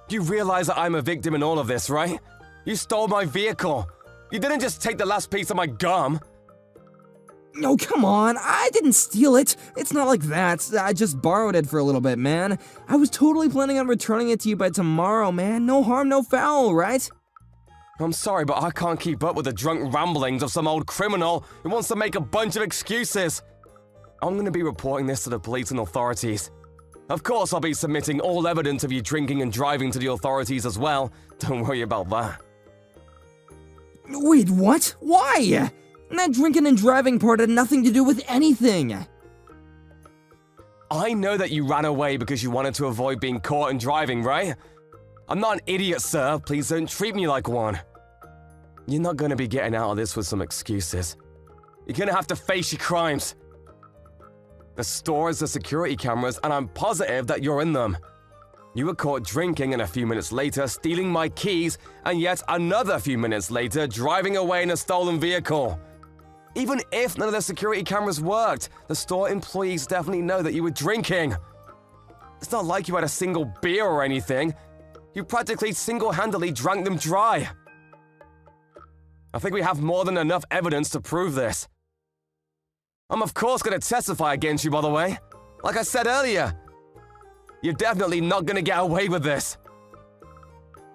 You realize that I'm a victim in all of this, right? You stole my vehicle. You didn't just take the last piece of my gum. Oh, come on. I didn't steal it. It's not like that. I just borrowed it for a little bit, man. I was totally planning on returning it to you by tomorrow, man. No harm, no foul, right? I'm sorry, but I can't keep up with the drunk ramblings of some old criminal who wants to make a bunch of excuses. I'm going to be reporting this to the police and authorities. Of course, I'll be submitting all evidence of you drinking and driving to the authorities as well. Don't worry about that. Wait, what? Why? That drinking and driving part had nothing to do with anything. I know that you ran away because you wanted to avoid being caught and driving, right? I'm not an idiot, sir. Please don't treat me like one. You're not going to be getting out of this with some excuses. You're going to have to face your crimes. The store has the security cameras, and I'm positive that you're in them. You were caught drinking, and a few minutes later stealing my keys, and yet another few minutes later driving away in a stolen vehicle. Even if none of the security cameras worked, the store employees definitely know that you were drinking. It's not like you had a single beer or anything. You practically single-handedly drank them dry. I think we have more than enough evidence to prove this. I'm of course going to testify against you, by the way. Like I said earlier, you're definitely not going to get away with this.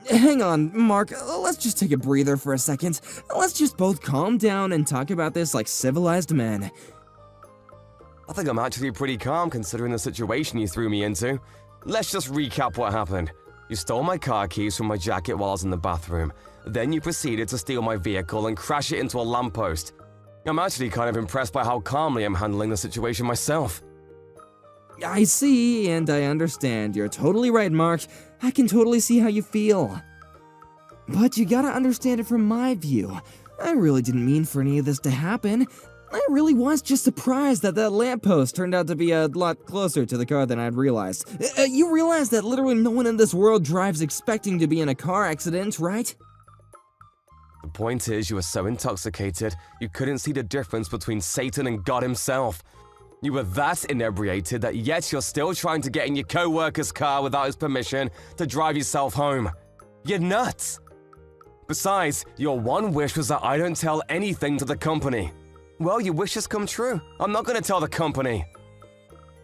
Hang on, Mark, let's just take a breather for a second. Let's just both calm down and talk about this like civilized men. I think I'm actually pretty calm considering the situation you threw me into. Let's just recap what happened. You stole my car keys from my jacket while I was in the bathroom. Then you proceeded to steal my vehicle and crash it into a lamppost. I'm actually kind of impressed by how calmly I'm handling the situation myself. I see, and I understand. You're totally right, Mark. I can totally see how you feel. But you gotta understand it from my view. I really didn't mean for any of this to happen. I really was just surprised that lamppost turned out to be a lot closer to the car than I'd realized. You realize that literally no one in this world drives expecting to be in a car accident, right? The point is, you were so intoxicated, you couldn't see the difference between Satan and God himself. You were that inebriated that yet you're still trying to get in your co-worker's car without his permission to drive yourself home. You're nuts! Besides, your one wish was that I don't tell anything to the company. Well, your wish has come true. I'm not going to tell the company.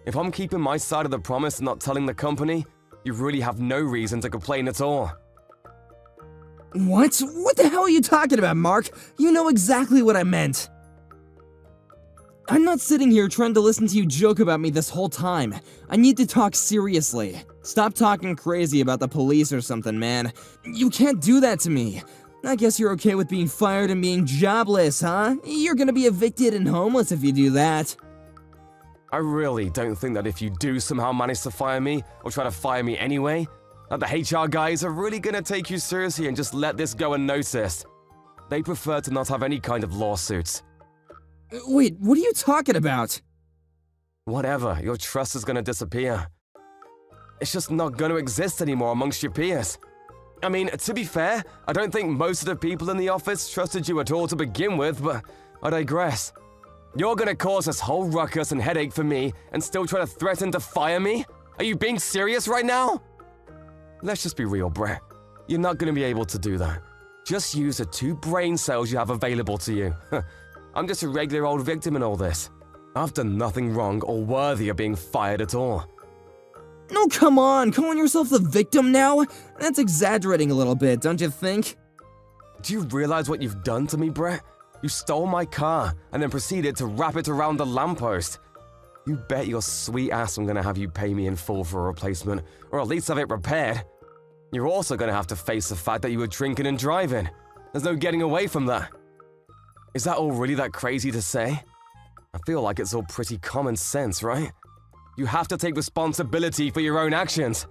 If I'm keeping my side of the promise and not telling the company, you really have no reason to complain at all. What? What the hell are you talking about, Mark? You know exactly what I meant. I'm not sitting here trying to listen to you joke about me this whole time. I need to talk seriously. Stop talking crazy about the police or something, man. You can't do that to me. I guess you're okay with being fired and being jobless, huh? You're gonna be evicted and homeless if you do that. I really don't think that if you do somehow manage to fire me, or try to fire me anyway, that the HR guys are really gonna take you seriously and just let this go unnoticed. They prefer to not have any kind of lawsuits. Wait, what are you talking about? Whatever, your trust is gonna disappear. It's just not gonna exist anymore amongst your peers. I mean, to be fair, I don't think most of the people in the office trusted you at all to begin with, but I digress. You're gonna cause this whole ruckus and headache for me and still try to threaten to fire me? Are you being serious right now? Let's just be real, Brett. You're not gonna be able to do that. Just use the 2 brain cells you have available to you. I'm just a regular old victim in all this. I've done nothing wrong or worthy of being fired at all. No, come on, calling yourself the victim now? That's exaggerating a little bit, don't you think? Do you realize what you've done to me, Brett? You stole my car and then proceeded to wrap it around the lamppost. You bet your sweet ass I'm gonna have you pay me in full for a replacement, or at least have it repaired. You're also gonna have to face the fact that you were drinking and driving. There's no getting away from that. Is that all really that crazy to say? I feel like it's all pretty common sense, right? You have to take responsibility for your own actions.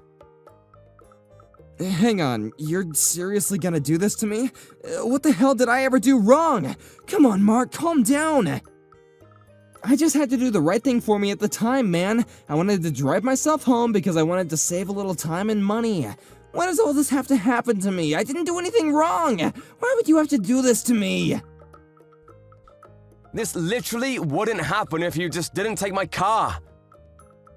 Hang on, you're seriously gonna do this to me? What the hell did I ever do wrong? Come on, Mark, calm down. I just had to do the right thing for me at the time, man. I wanted to drive myself home because I wanted to save a little time and money. Why does all this have to happen to me? I didn't do anything wrong. Why would you have to do this to me? This literally wouldn't happen if you just didn't take my car.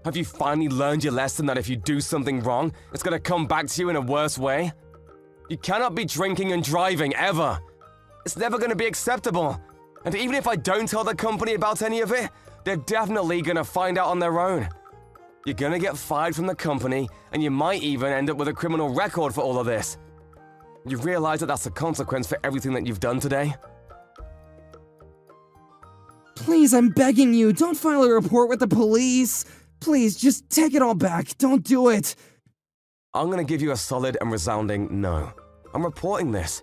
Have you finally learned your lesson that if you do something wrong, it's gonna come back to you in a worse way? You cannot be drinking and driving, ever. It's never gonna be acceptable. And even if I don't tell the company about any of it, they're definitely gonna find out on their own. You're gonna get fired from the company, and you might even end up with a criminal record for all of this. You realize that that's the consequence for everything that you've done today? Please, I'm begging you, don't file a report with the police. Please, just take it all back. Don't do it. I'm gonna give you a solid and resounding no. I'm reporting this.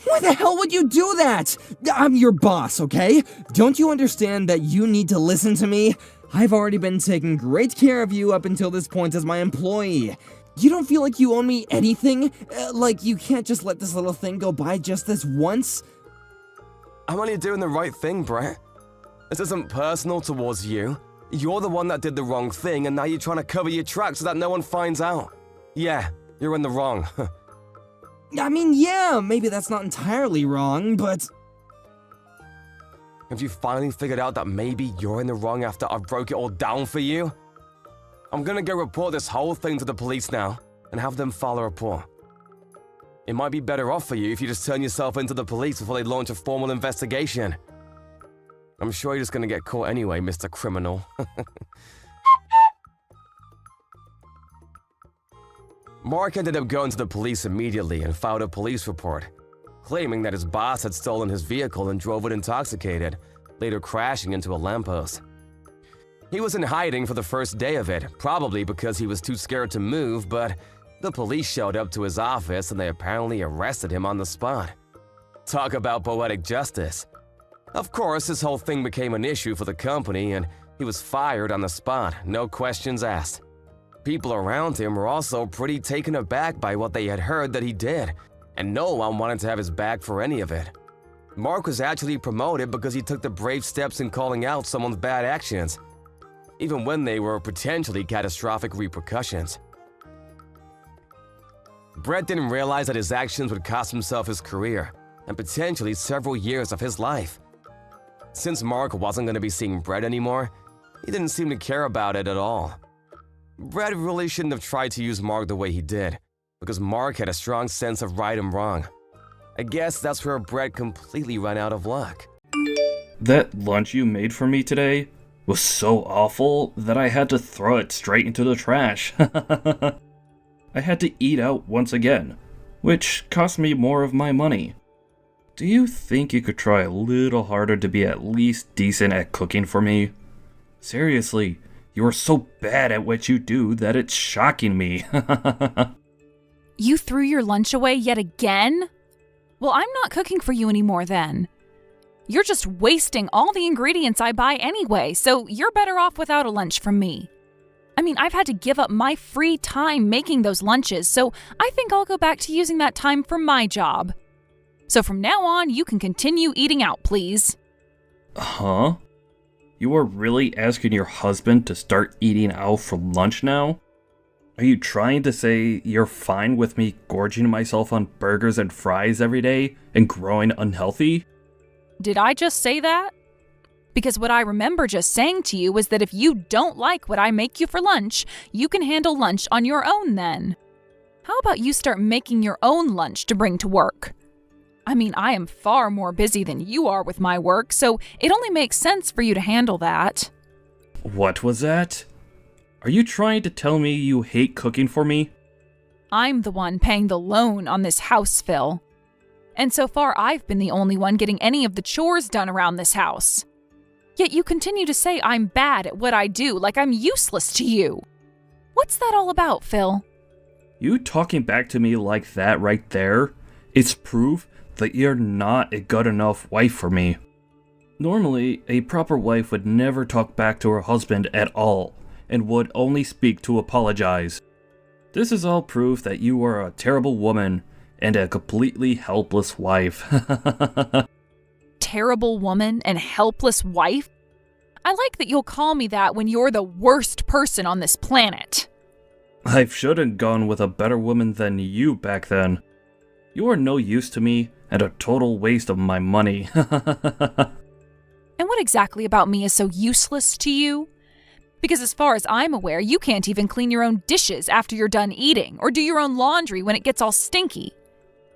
Why the hell would you do that? I'm your boss, okay? Don't you understand that you need to listen to me? I've already been taking great care of you up until this point as my employee. You don't feel like you owe me anything? Like you can't just let this little thing go by just this once? I'm only doing the right thing, Brett. This isn't personal towards you. You're the one that did the wrong thing, and now you're trying to cover your tracks so that no one finds out. Yeah, you're in the wrong. I mean, yeah, maybe that's not entirely wrong, but... Have you finally figured out that maybe you're in the wrong after I broke it all down for you? I'm gonna go report this whole thing to the police now, and have them file a report. It might be better off for you if you just turn yourself into the police before they launch a formal investigation. I'm sure you're just gonna get caught anyway, Mr. Criminal. Mark ended up going to the police immediately and filed a police report, claiming that his boss had stolen his vehicle and drove it intoxicated, later crashing into a lamppost. He was in hiding for the first day of it, probably because he was too scared to move, but the police showed up to his office and they apparently arrested him on the spot. Talk about poetic justice. Of course, this whole thing became an issue for the company and he was fired on the spot, no questions asked. People around him were also pretty taken aback by what they had heard that he did, and no one wanted to have his back for any of it. Mark was actually promoted because he took the brave steps in calling out someone's bad actions, even when they were potentially catastrophic repercussions. Brett didn't realize that his actions would cost himself his career, and potentially several years of his life. Since Mark wasn't going to be seeing Brett anymore, he didn't seem to care about it at all. Brett really shouldn't have tried to use Mark the way he did, because Mark had a strong sense of right and wrong. I guess that's where Brett completely ran out of luck. That lunch you made for me today was so awful that I had to throw it straight into the trash. I had to eat out once again, which cost me more of my money. Do you think you could try a little harder to be at least decent at cooking for me? Seriously, you are so bad at what you do that it's shocking me. You threw your lunch away yet again? Well, I'm not cooking for you anymore then. You're just wasting all the ingredients I buy anyway, so you're better off without a lunch from me. I mean, I've had to give up my free time making those lunches, so I think I'll go back to using that time for my job. So from now on, you can continue eating out, please. Huh? You are really asking your husband to start eating out for lunch now? Are you trying to say you're fine with me gorging myself on burgers and fries every day and growing unhealthy? Did I just say that? Because what I remember just saying to you was that if you don't like what I make you for lunch, you can handle lunch on your own then. How about you start making your own lunch to bring to work? I mean, I am far more busy than you are with my work, so it only makes sense for you to handle that. What was that? Are you trying to tell me you hate cooking for me? I'm the one paying the loan on this house, Phil. And so far, I've been the only one getting any of the chores done around this house. Yet you continue to say I'm bad at what I do, like I'm useless to you. What's that all about, Phil? You talking back to me like that right there is proof that you're not a good enough wife for me. Normally, a proper wife would never talk back to her husband at all, and would only speak to apologize. This is all proof that you are a terrible woman and a completely helpless wife. Terrible woman and helpless wife? I like that you'll call me that when you're the worst person on this planet. I shouldn't gone with a better woman than you back then. You are no use to me and a total waste of my money. And what exactly about me is so useless to you? Because as far as I'm aware, you can't even clean your own dishes after you're done eating, or do your own laundry when it gets all stinky.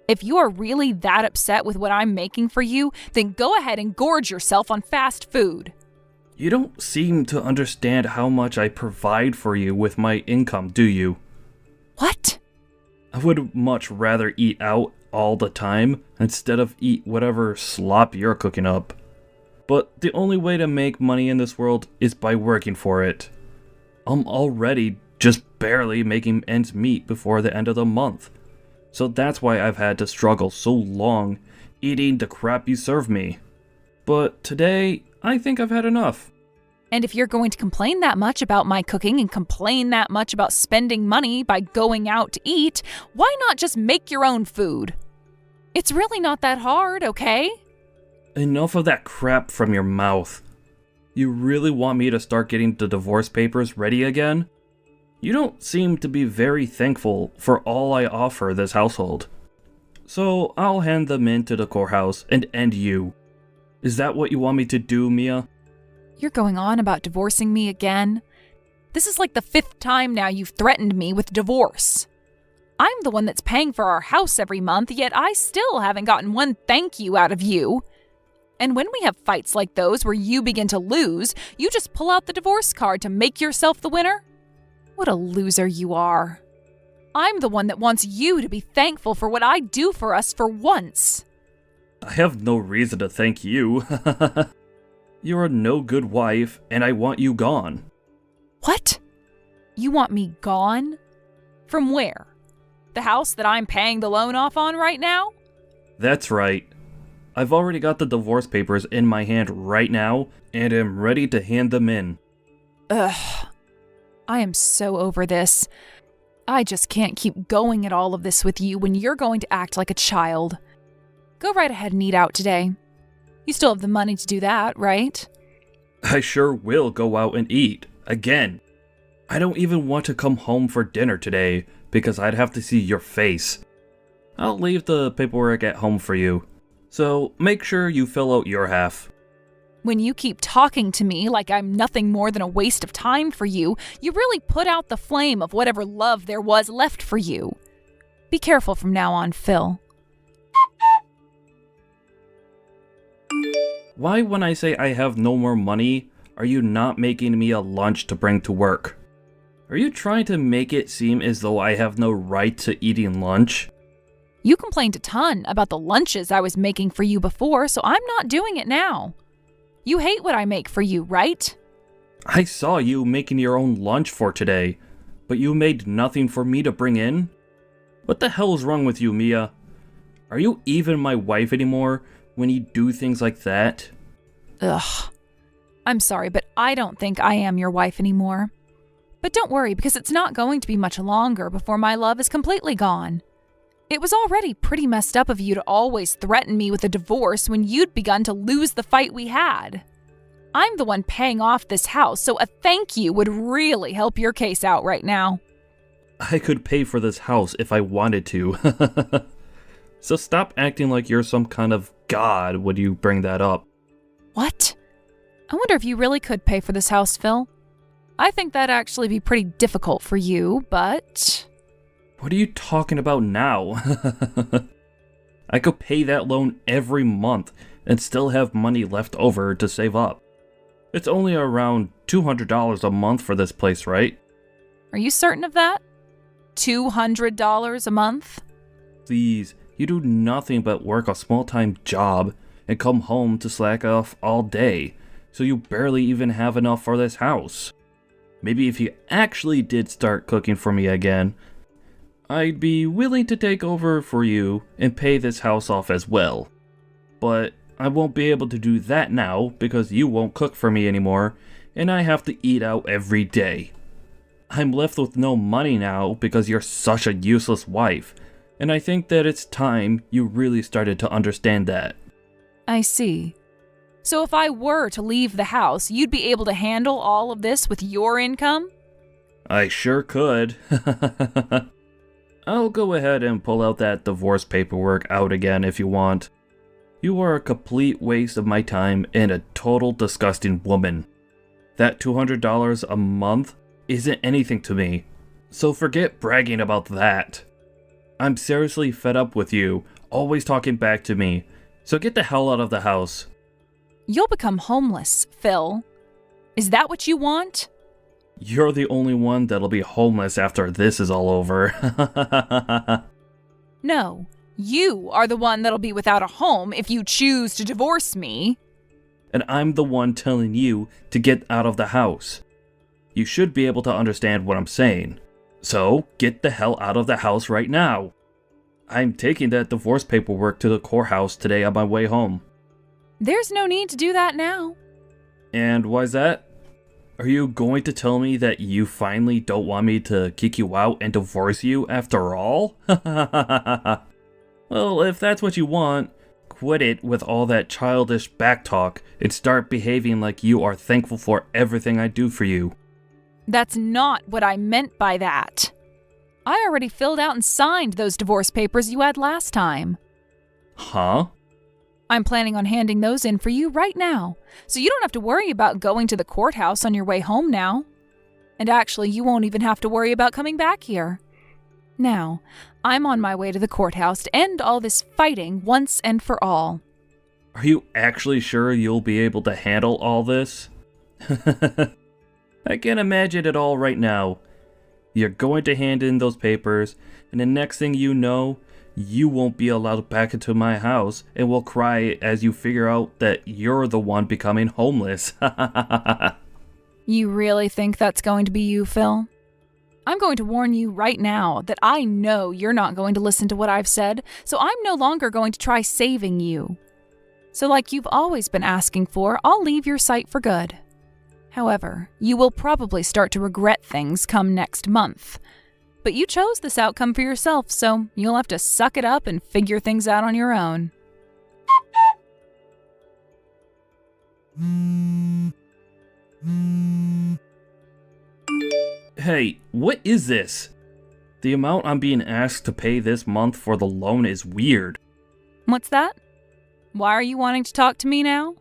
If you are really that upset with what I'm making for you, then go ahead and gorge yourself on fast food. You don't seem to understand how much I provide for you with my income, do you? What? would much rather eat out all the time instead of eat whatever slop you're cooking up. But the only way to make money in this world is by working for it. I'm already just barely making ends meet before the end of the month. So that's why I've had to struggle so long eating the crap you serve me. But today, I think I've had enough. And if you're going to complain that much about my cooking and complain that much about spending money by going out to eat, why not just make your own food? It's really not that hard, okay? Enough of that crap from your mouth. You really want me to start getting the divorce papers ready again? You don't seem to be very thankful for all I offer this household. So I'll hand them in to the courthouse and end you. Is that what you want me to do, Mia? You're going on about divorcing me again? This is like the 5th time now you've threatened me with divorce. I'm the one that's paying for our house every month, yet I still haven't gotten one thank you out of you. And when we have fights like those where you begin to lose, you just pull out the divorce card to make yourself the winner? What a loser you are. I'm the one that wants you to be thankful for what I do for us for once. I have no reason to thank you. You're a no-good wife, and I want you gone. What? You want me gone? From where? The house that I'm paying the loan off on right now? That's right. I've already got the divorce papers in my hand right now, and am ready to hand them in. Ugh. I am so over this. I just can't keep going at all of this with you when you're going to act like a child. Go right ahead and eat out today. You still have the money to do that, right? I sure will go out and eat, again. I don't even want to come home for dinner today, because I'd have to see your face. I'll leave the paperwork at home for you, so make sure you fill out your half. When you keep talking to me like I'm nothing more than a waste of time for you, you really put out the flame of whatever love there was left for you. Be careful from now on, Phil. Why, when I say I have no more money, are you not making me a lunch to bring to work? Are you trying to make it seem as though I have no right to eating lunch? You complained a ton about the lunches I was making for you before, so I'm not doing it now. You hate what I make for you, right? I saw you making your own lunch for today, but you made nothing for me to bring in? What the hell is wrong with you, Mia? Are you even my wife anymore when you do things like that? Ugh. I'm sorry, but I don't think I am your wife anymore. But don't worry, because it's not going to be much longer before my love is completely gone. It was already pretty messed up of you to always threaten me with a divorce when you'd begun to lose the fight we had. I'm the one paying off this house, so a thank you would really help your case out right now. I could pay for this house if I wanted to. So stop acting like you're some kind of god when you bring that up. What? I wonder if you really could pay for this house, Phil. I think that'd actually be pretty difficult for you, but... What are you talking about now? I could pay that loan every month and still have money left over to save up. It's only around $200 a month for this place, right? Are you certain of that? $200 a month? Please, you do nothing but work a small-time job and come home to slack off all day, so you barely even have enough for this house. Maybe if you actually did start cooking for me again, I'd be willing to take over for you and pay this house off as well. But I won't be able to do that now because you won't cook for me anymore, and I have to eat out every day. I'm left with no money now because you're such a useless wife, and I think that it's time you really started to understand that. I see. So if I were to leave the house, you'd be able to handle all of this with your income? I sure could. I'll go ahead and pull out that divorce paperwork out again if you want. You are a complete waste of my time and a total disgusting woman. That $200 a month isn't anything to me, so forget bragging about that. I'm seriously fed up with you, always talking back to me, so get the hell out of the house. You'll become homeless, Phil. Is that what you want? You're the only one that'll be homeless after this is all over. No, you are the one that'll be without a home if you choose to divorce me. And I'm the one telling you to get out of the house. You should be able to understand what I'm saying. So, get the hell out of the house right now. I'm taking that divorce paperwork to the courthouse today on my way home. There's no need to do that now. And why's that? Are you going to tell me that you finally don't want me to kick you out and divorce you after all? Well, if that's what you want, quit it with all that childish backtalk and start behaving like you are thankful for everything I do for you. That's not what I meant by that. I already filled out and signed those divorce papers you had last time. Huh? I'm planning on handing those in for you right now, so you don't have to worry about going to the courthouse on your way home now. And actually, you won't even have to worry about coming back here. Now, I'm on my way to the courthouse to end all this fighting once and for all. Are you actually sure you'll be able to handle all this? I can imagine it all right now. You're going to hand in those papers, and the next thing you know, you won't be allowed back into my house and will cry as you figure out that you're the one becoming homeless. You really think that's going to be you, Phil? I'm going to warn you right now that I know you're not going to listen to what I've said, so I'm no longer going to try saving you. So like you've always been asking for, I'll leave your sight for good. However, you will probably start to regret things come next month. But you chose this outcome for yourself, so you'll have to suck it up and figure things out on your own. Hey, what is this? The amount I'm being asked to pay this month for the loan is weird. What's that? Why are you wanting to talk to me now?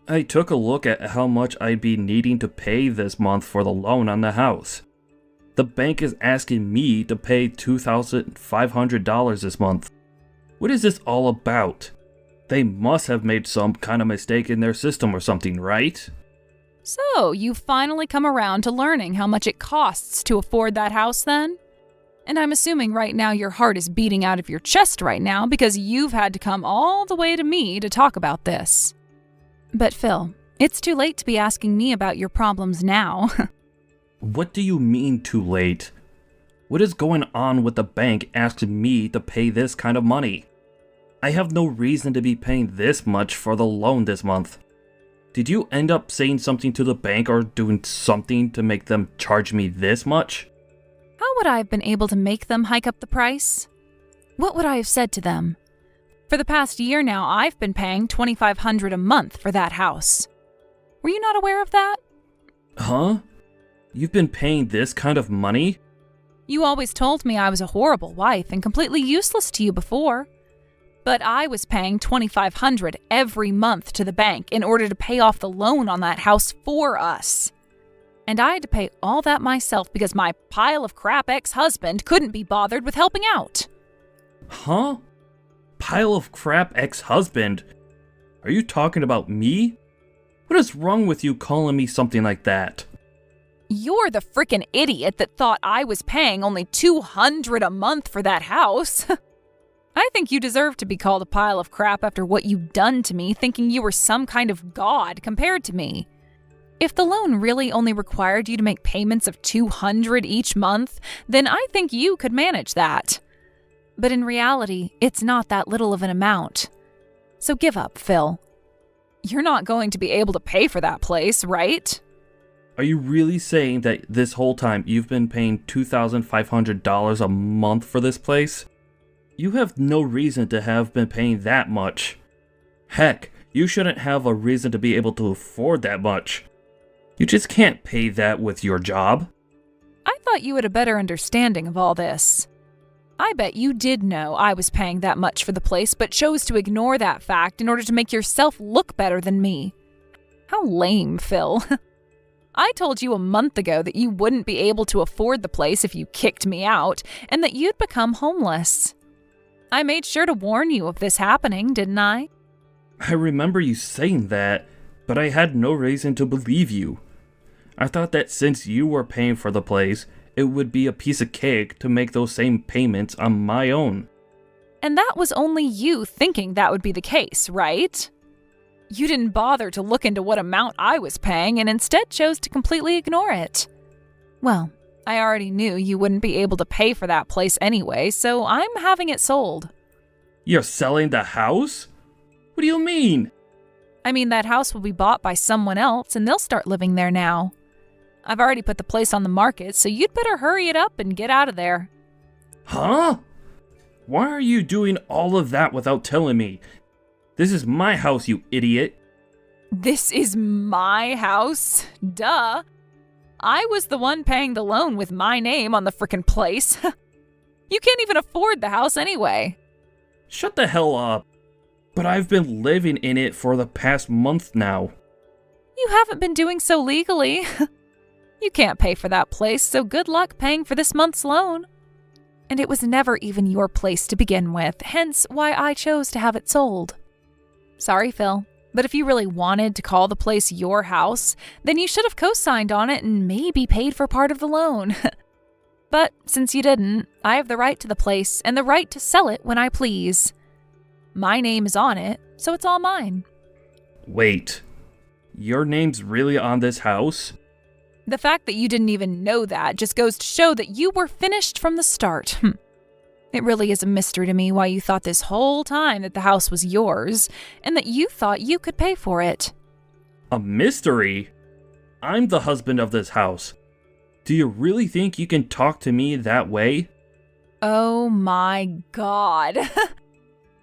I took a look at how much I'd be needing to pay this month for the loan on the house. The bank is asking me to pay $2,500 this month. What is this all about? They must have made some kind of mistake in their system or something, right? So, you've finally come around to learning how much it costs to afford that house then? And I'm assuming right now your heart is beating out of your chest right now because you've had to come all the way to me to talk about this. But Phil, it's too late to be asking me about your problems now. What do you mean too late? What is going on with the bank asking me to pay this kind of money? I have no reason to be paying this much for the loan this month. Did you end up saying something to the bank or doing something to make them charge me this much? How would I have been able to make them hike up the price? What would I have said to them? For the past year now, I've been paying $2,500 a month for that house. Were you not aware of that? Huh? You've been paying this kind of money? You always told me I was a horrible wife and completely useless to you before. But I was paying $2,500 every month to the bank in order to pay off the loan on that house for us. And I had to pay all that myself because my pile of crap ex-husband couldn't be bothered with helping out. Huh? Pile of crap ex-husband? Are you talking about me? What is wrong with you calling me something like that? You're the frickin' idiot that thought I was paying only $200 a month for that house. I think you deserve to be called a pile of crap after what you've done to me, thinking you were some kind of god compared to me. If the loan really only required you to make payments of $200 each month, then I think you could manage that. But in reality, it's not that little of an amount. So give up, Phil. You're not going to be able to pay for that place, right? Are you really saying that this whole time you've been paying $2,500 a month for this place? You have no reason to have been paying that much. Heck, you shouldn't have a reason to be able to afford that much. You just can't pay that with your job. I thought you had a better understanding of all this. I bet you did know I was paying that much for the place, but chose to ignore that fact in order to make yourself look better than me. How lame, Phil. I told you a month ago that you wouldn't be able to afford the place if you kicked me out, and that you'd become homeless. I made sure to warn you of this happening, didn't I? I remember you saying that, but I had no reason to believe you. I thought that since you were paying for the place, it would be a piece of cake to make those same payments on my own. And that was only you thinking that would be the case, right? You didn't bother to look into what amount I was paying and instead chose to completely ignore it. Well, I already knew you wouldn't be able to pay for that place anyway, so I'm having it sold. You're selling the house? What do you mean? I mean, that house will be bought by someone else and they'll start living there now. I've already put the place on the market, so you'd better hurry it up and get out of there. Huh? Why are you doing all of that without telling me? This is my house, you idiot. This is my house? Duh. I was the one paying the loan with my name on the frickin' place. You can't even afford the house anyway. Shut the hell up. But I've been living in it for the past month now. You haven't been doing so legally. You can't pay for that place, so good luck paying for this month's loan. And it was never even your place to begin with, hence why I chose to have it sold. Sorry, Phil, but if you really wanted to call the place your house, then you should have co-signed on it and maybe paid for part of the loan. But since you didn't, I have the right to the place and the right to sell it when I please. My name is on it, so it's all mine. Wait, your name's really on this house? The fact that you didn't even know that just goes to show that you were finished from the start. It really is a mystery to me why you thought this whole time that the house was yours, and that you thought you could pay for it. A mystery? I'm the husband of this house. Do you really think you can talk to me that way? Oh my God.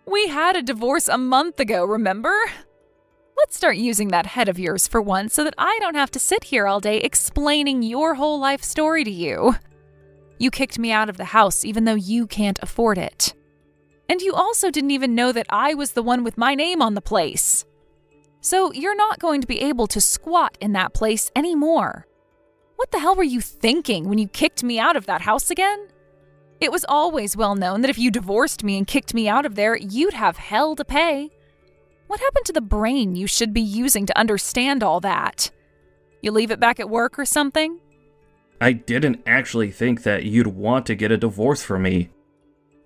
We had a divorce a month ago, remember? Let's start using that head of yours for once so that I don't have to sit here all day explaining your whole life story to you. You kicked me out of the house even though you can't afford it. And you also didn't even know that I was the one with my name on the place. So you're not going to be able to squat in that place anymore. What the hell were you thinking when you kicked me out of that house again? It was always well known that if you divorced me and kicked me out of there, you'd have hell to pay. What happened to the brain you should be using to understand all that? You leave it back at work or something? I didn't actually think that you'd want to get a divorce from me.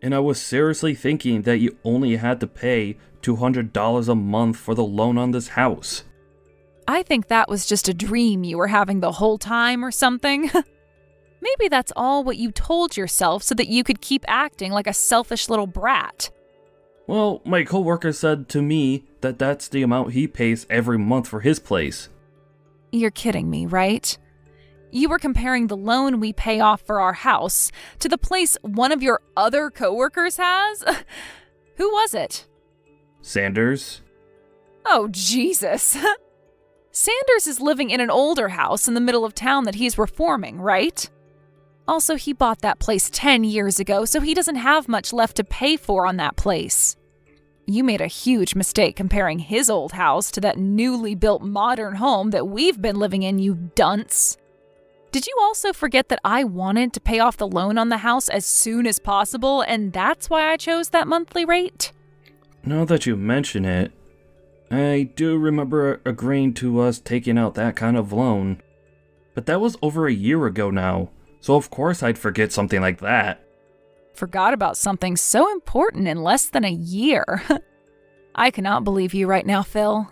And I was seriously thinking that you only had to pay $200 a month for the loan on this house. I think that was just a dream you were having the whole time or something. Maybe that's all what you told yourself so that you could keep acting like a selfish little brat. Well, my coworker said to me that that's the amount he pays every month for his place. You're kidding me, right? You were comparing the loan we pay off for our house to the place one of your other coworkers has? Who was it? Sanders? Oh, Jesus. Sanders is living in an older house in the middle of town that he's reforming, right? Also, he bought that place 10 years ago, so he doesn't have much left to pay for on that place. You made a huge mistake comparing his old house to that newly built modern home that we've been living in, you dunce. Did you also forget that I wanted to pay off the loan on the house as soon as possible, and that's why I chose that monthly rate? Now that you mention it, I do remember agreeing to us taking out that kind of loan. But that was over a year ago now, so of course I'd forget something like that. Forgot about something so important in less than a year. I cannot believe you right now, Phil.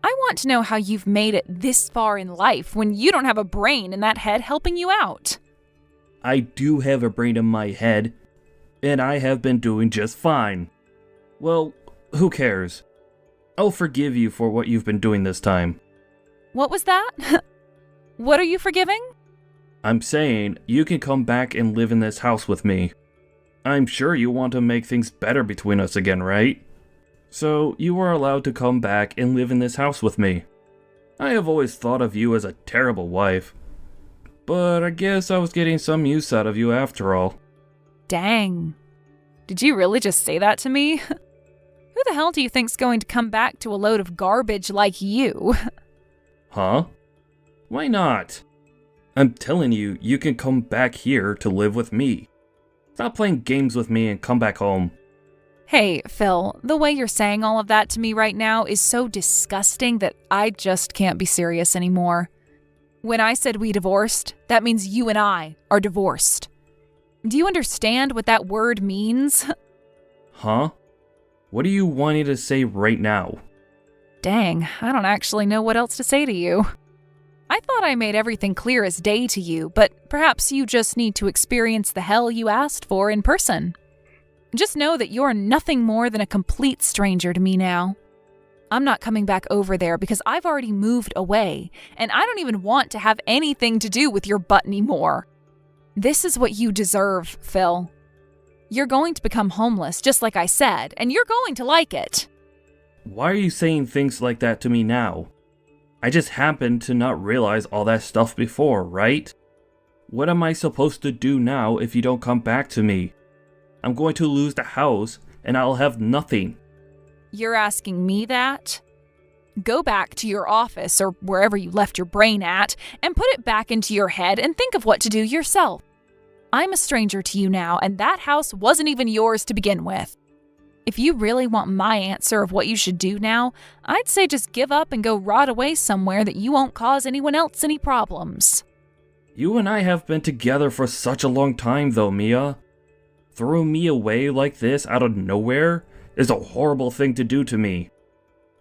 I want to know how you've made it this far in life when you don't have a brain in that head helping you out. I do have a brain in my head, and I have been doing just fine. Well, who cares? I'll forgive you for what you've been doing this time. What was that? What are you forgiving? I'm saying you can come back and live in this house with me. I'm sure you want to make things better between us again, right? So you are allowed to come back and live in this house with me. I have always thought of you as a terrible wife, but I guess I was getting some use out of you after all. Dang. Did you really just say that to me? Who the hell do you think's going to come back to a load of garbage like you? Huh? Why not? I'm telling you, you can come back here to live with me. Stop playing games with me and come back home. Hey, Phil, the way you're saying all of that to me right now is so disgusting that I just can't be serious anymore. When I said we divorced, that means you and I are divorced. Do you understand what that word means? Huh? What are you wanting to say right now? Dang, I don't actually know what else to say to you. I thought I made everything clear as day to you, but perhaps you just need to experience the hell you asked for in person. Just know that you're nothing more than a complete stranger to me now. I'm not coming back over there because I've already moved away, and I don't even want to have anything to do with your butt anymore. This is what you deserve, Phil. You're going to become homeless, just like I said, and you're going to like it. Why are you saying things like that to me now? I just happened to not realize all that stuff before, right? What am I supposed to do now if you don't come back to me? I'm going to lose the house, and I'll have nothing. You're asking me that? Go back to your office or wherever you left your brain at and put it back into your head and think of what to do yourself. I'm a stranger to you now, and that house wasn't even yours to begin with. If you really want my answer of what you should do now, I'd say just give up and go rot away somewhere that you won't cause anyone else any problems. You and I have been together for such a long time though, Mia. Throwing me away like this out of nowhere is a horrible thing to do to me.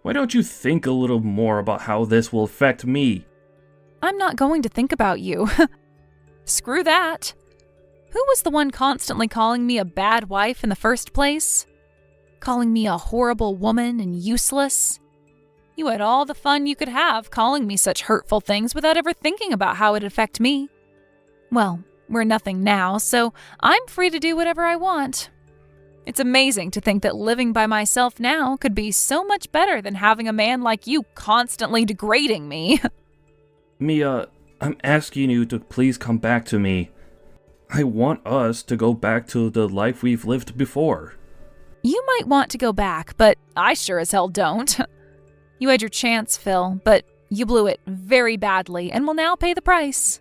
Why don't you think a little more about how this will affect me? I'm not going to think about you. Screw that. Who was the one constantly calling me a bad wife in the first place? Calling me a horrible woman and useless? You had all the fun you could have calling me such hurtful things without ever thinking about how it'd affect me. Well, we're nothing now, so I'm free to do whatever I want. It's amazing to think that living by myself now could be so much better than having a man like you constantly degrading me. Mia, I'm asking you to please come back to me. I want us to go back to the life we've lived before. You might want to go back, but I sure as hell don't. You had your chance, Phil, but you blew it very badly and will now pay the price.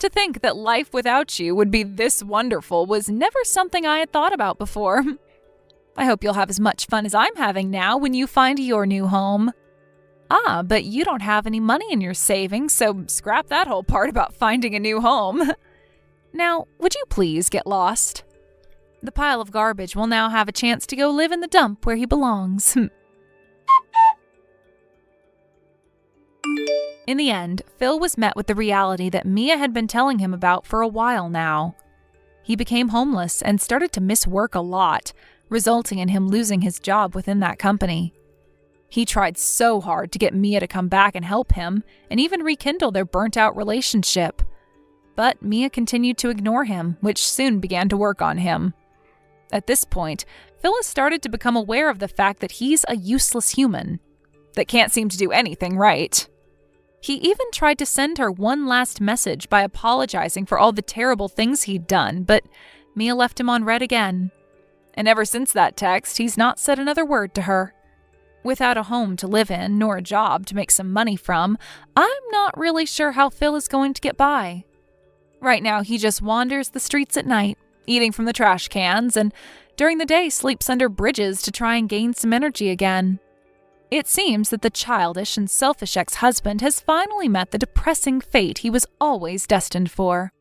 To think that life without you would be this wonderful was never something I had thought about before. I hope you'll have as much fun as I'm having now when you find your new home. Ah, but you don't have any money in your savings, so scrap that whole part about finding a new home. Now, would you please get lost? The pile of garbage will now have a chance to go live in the dump where he belongs. In the end, Phil was met with the reality that Mia had been telling him about for a while now. He became homeless and started to miss work a lot, resulting in him losing his job within that company. He tried so hard to get Mia to come back and help him, and even rekindle their burnt-out relationship. But Mia continued to ignore him, which soon began to work on him. At this point, Phyllis started to become aware of the fact that he's a useless human that can't seem to do anything right. He even tried to send her one last message by apologizing for all the terrible things he'd done, but Mia left him on red again. And ever since that text, he's not said another word to her. Without a home to live in, nor a job to make some money from, I'm not really sure how Phil is going to get by. Right now, he just wanders the streets at night, eating from the trash cans, and during the day sleeps under bridges to try and gain some energy again. It seems that the childish and selfish ex-husband has finally met the depressing fate he was always destined for.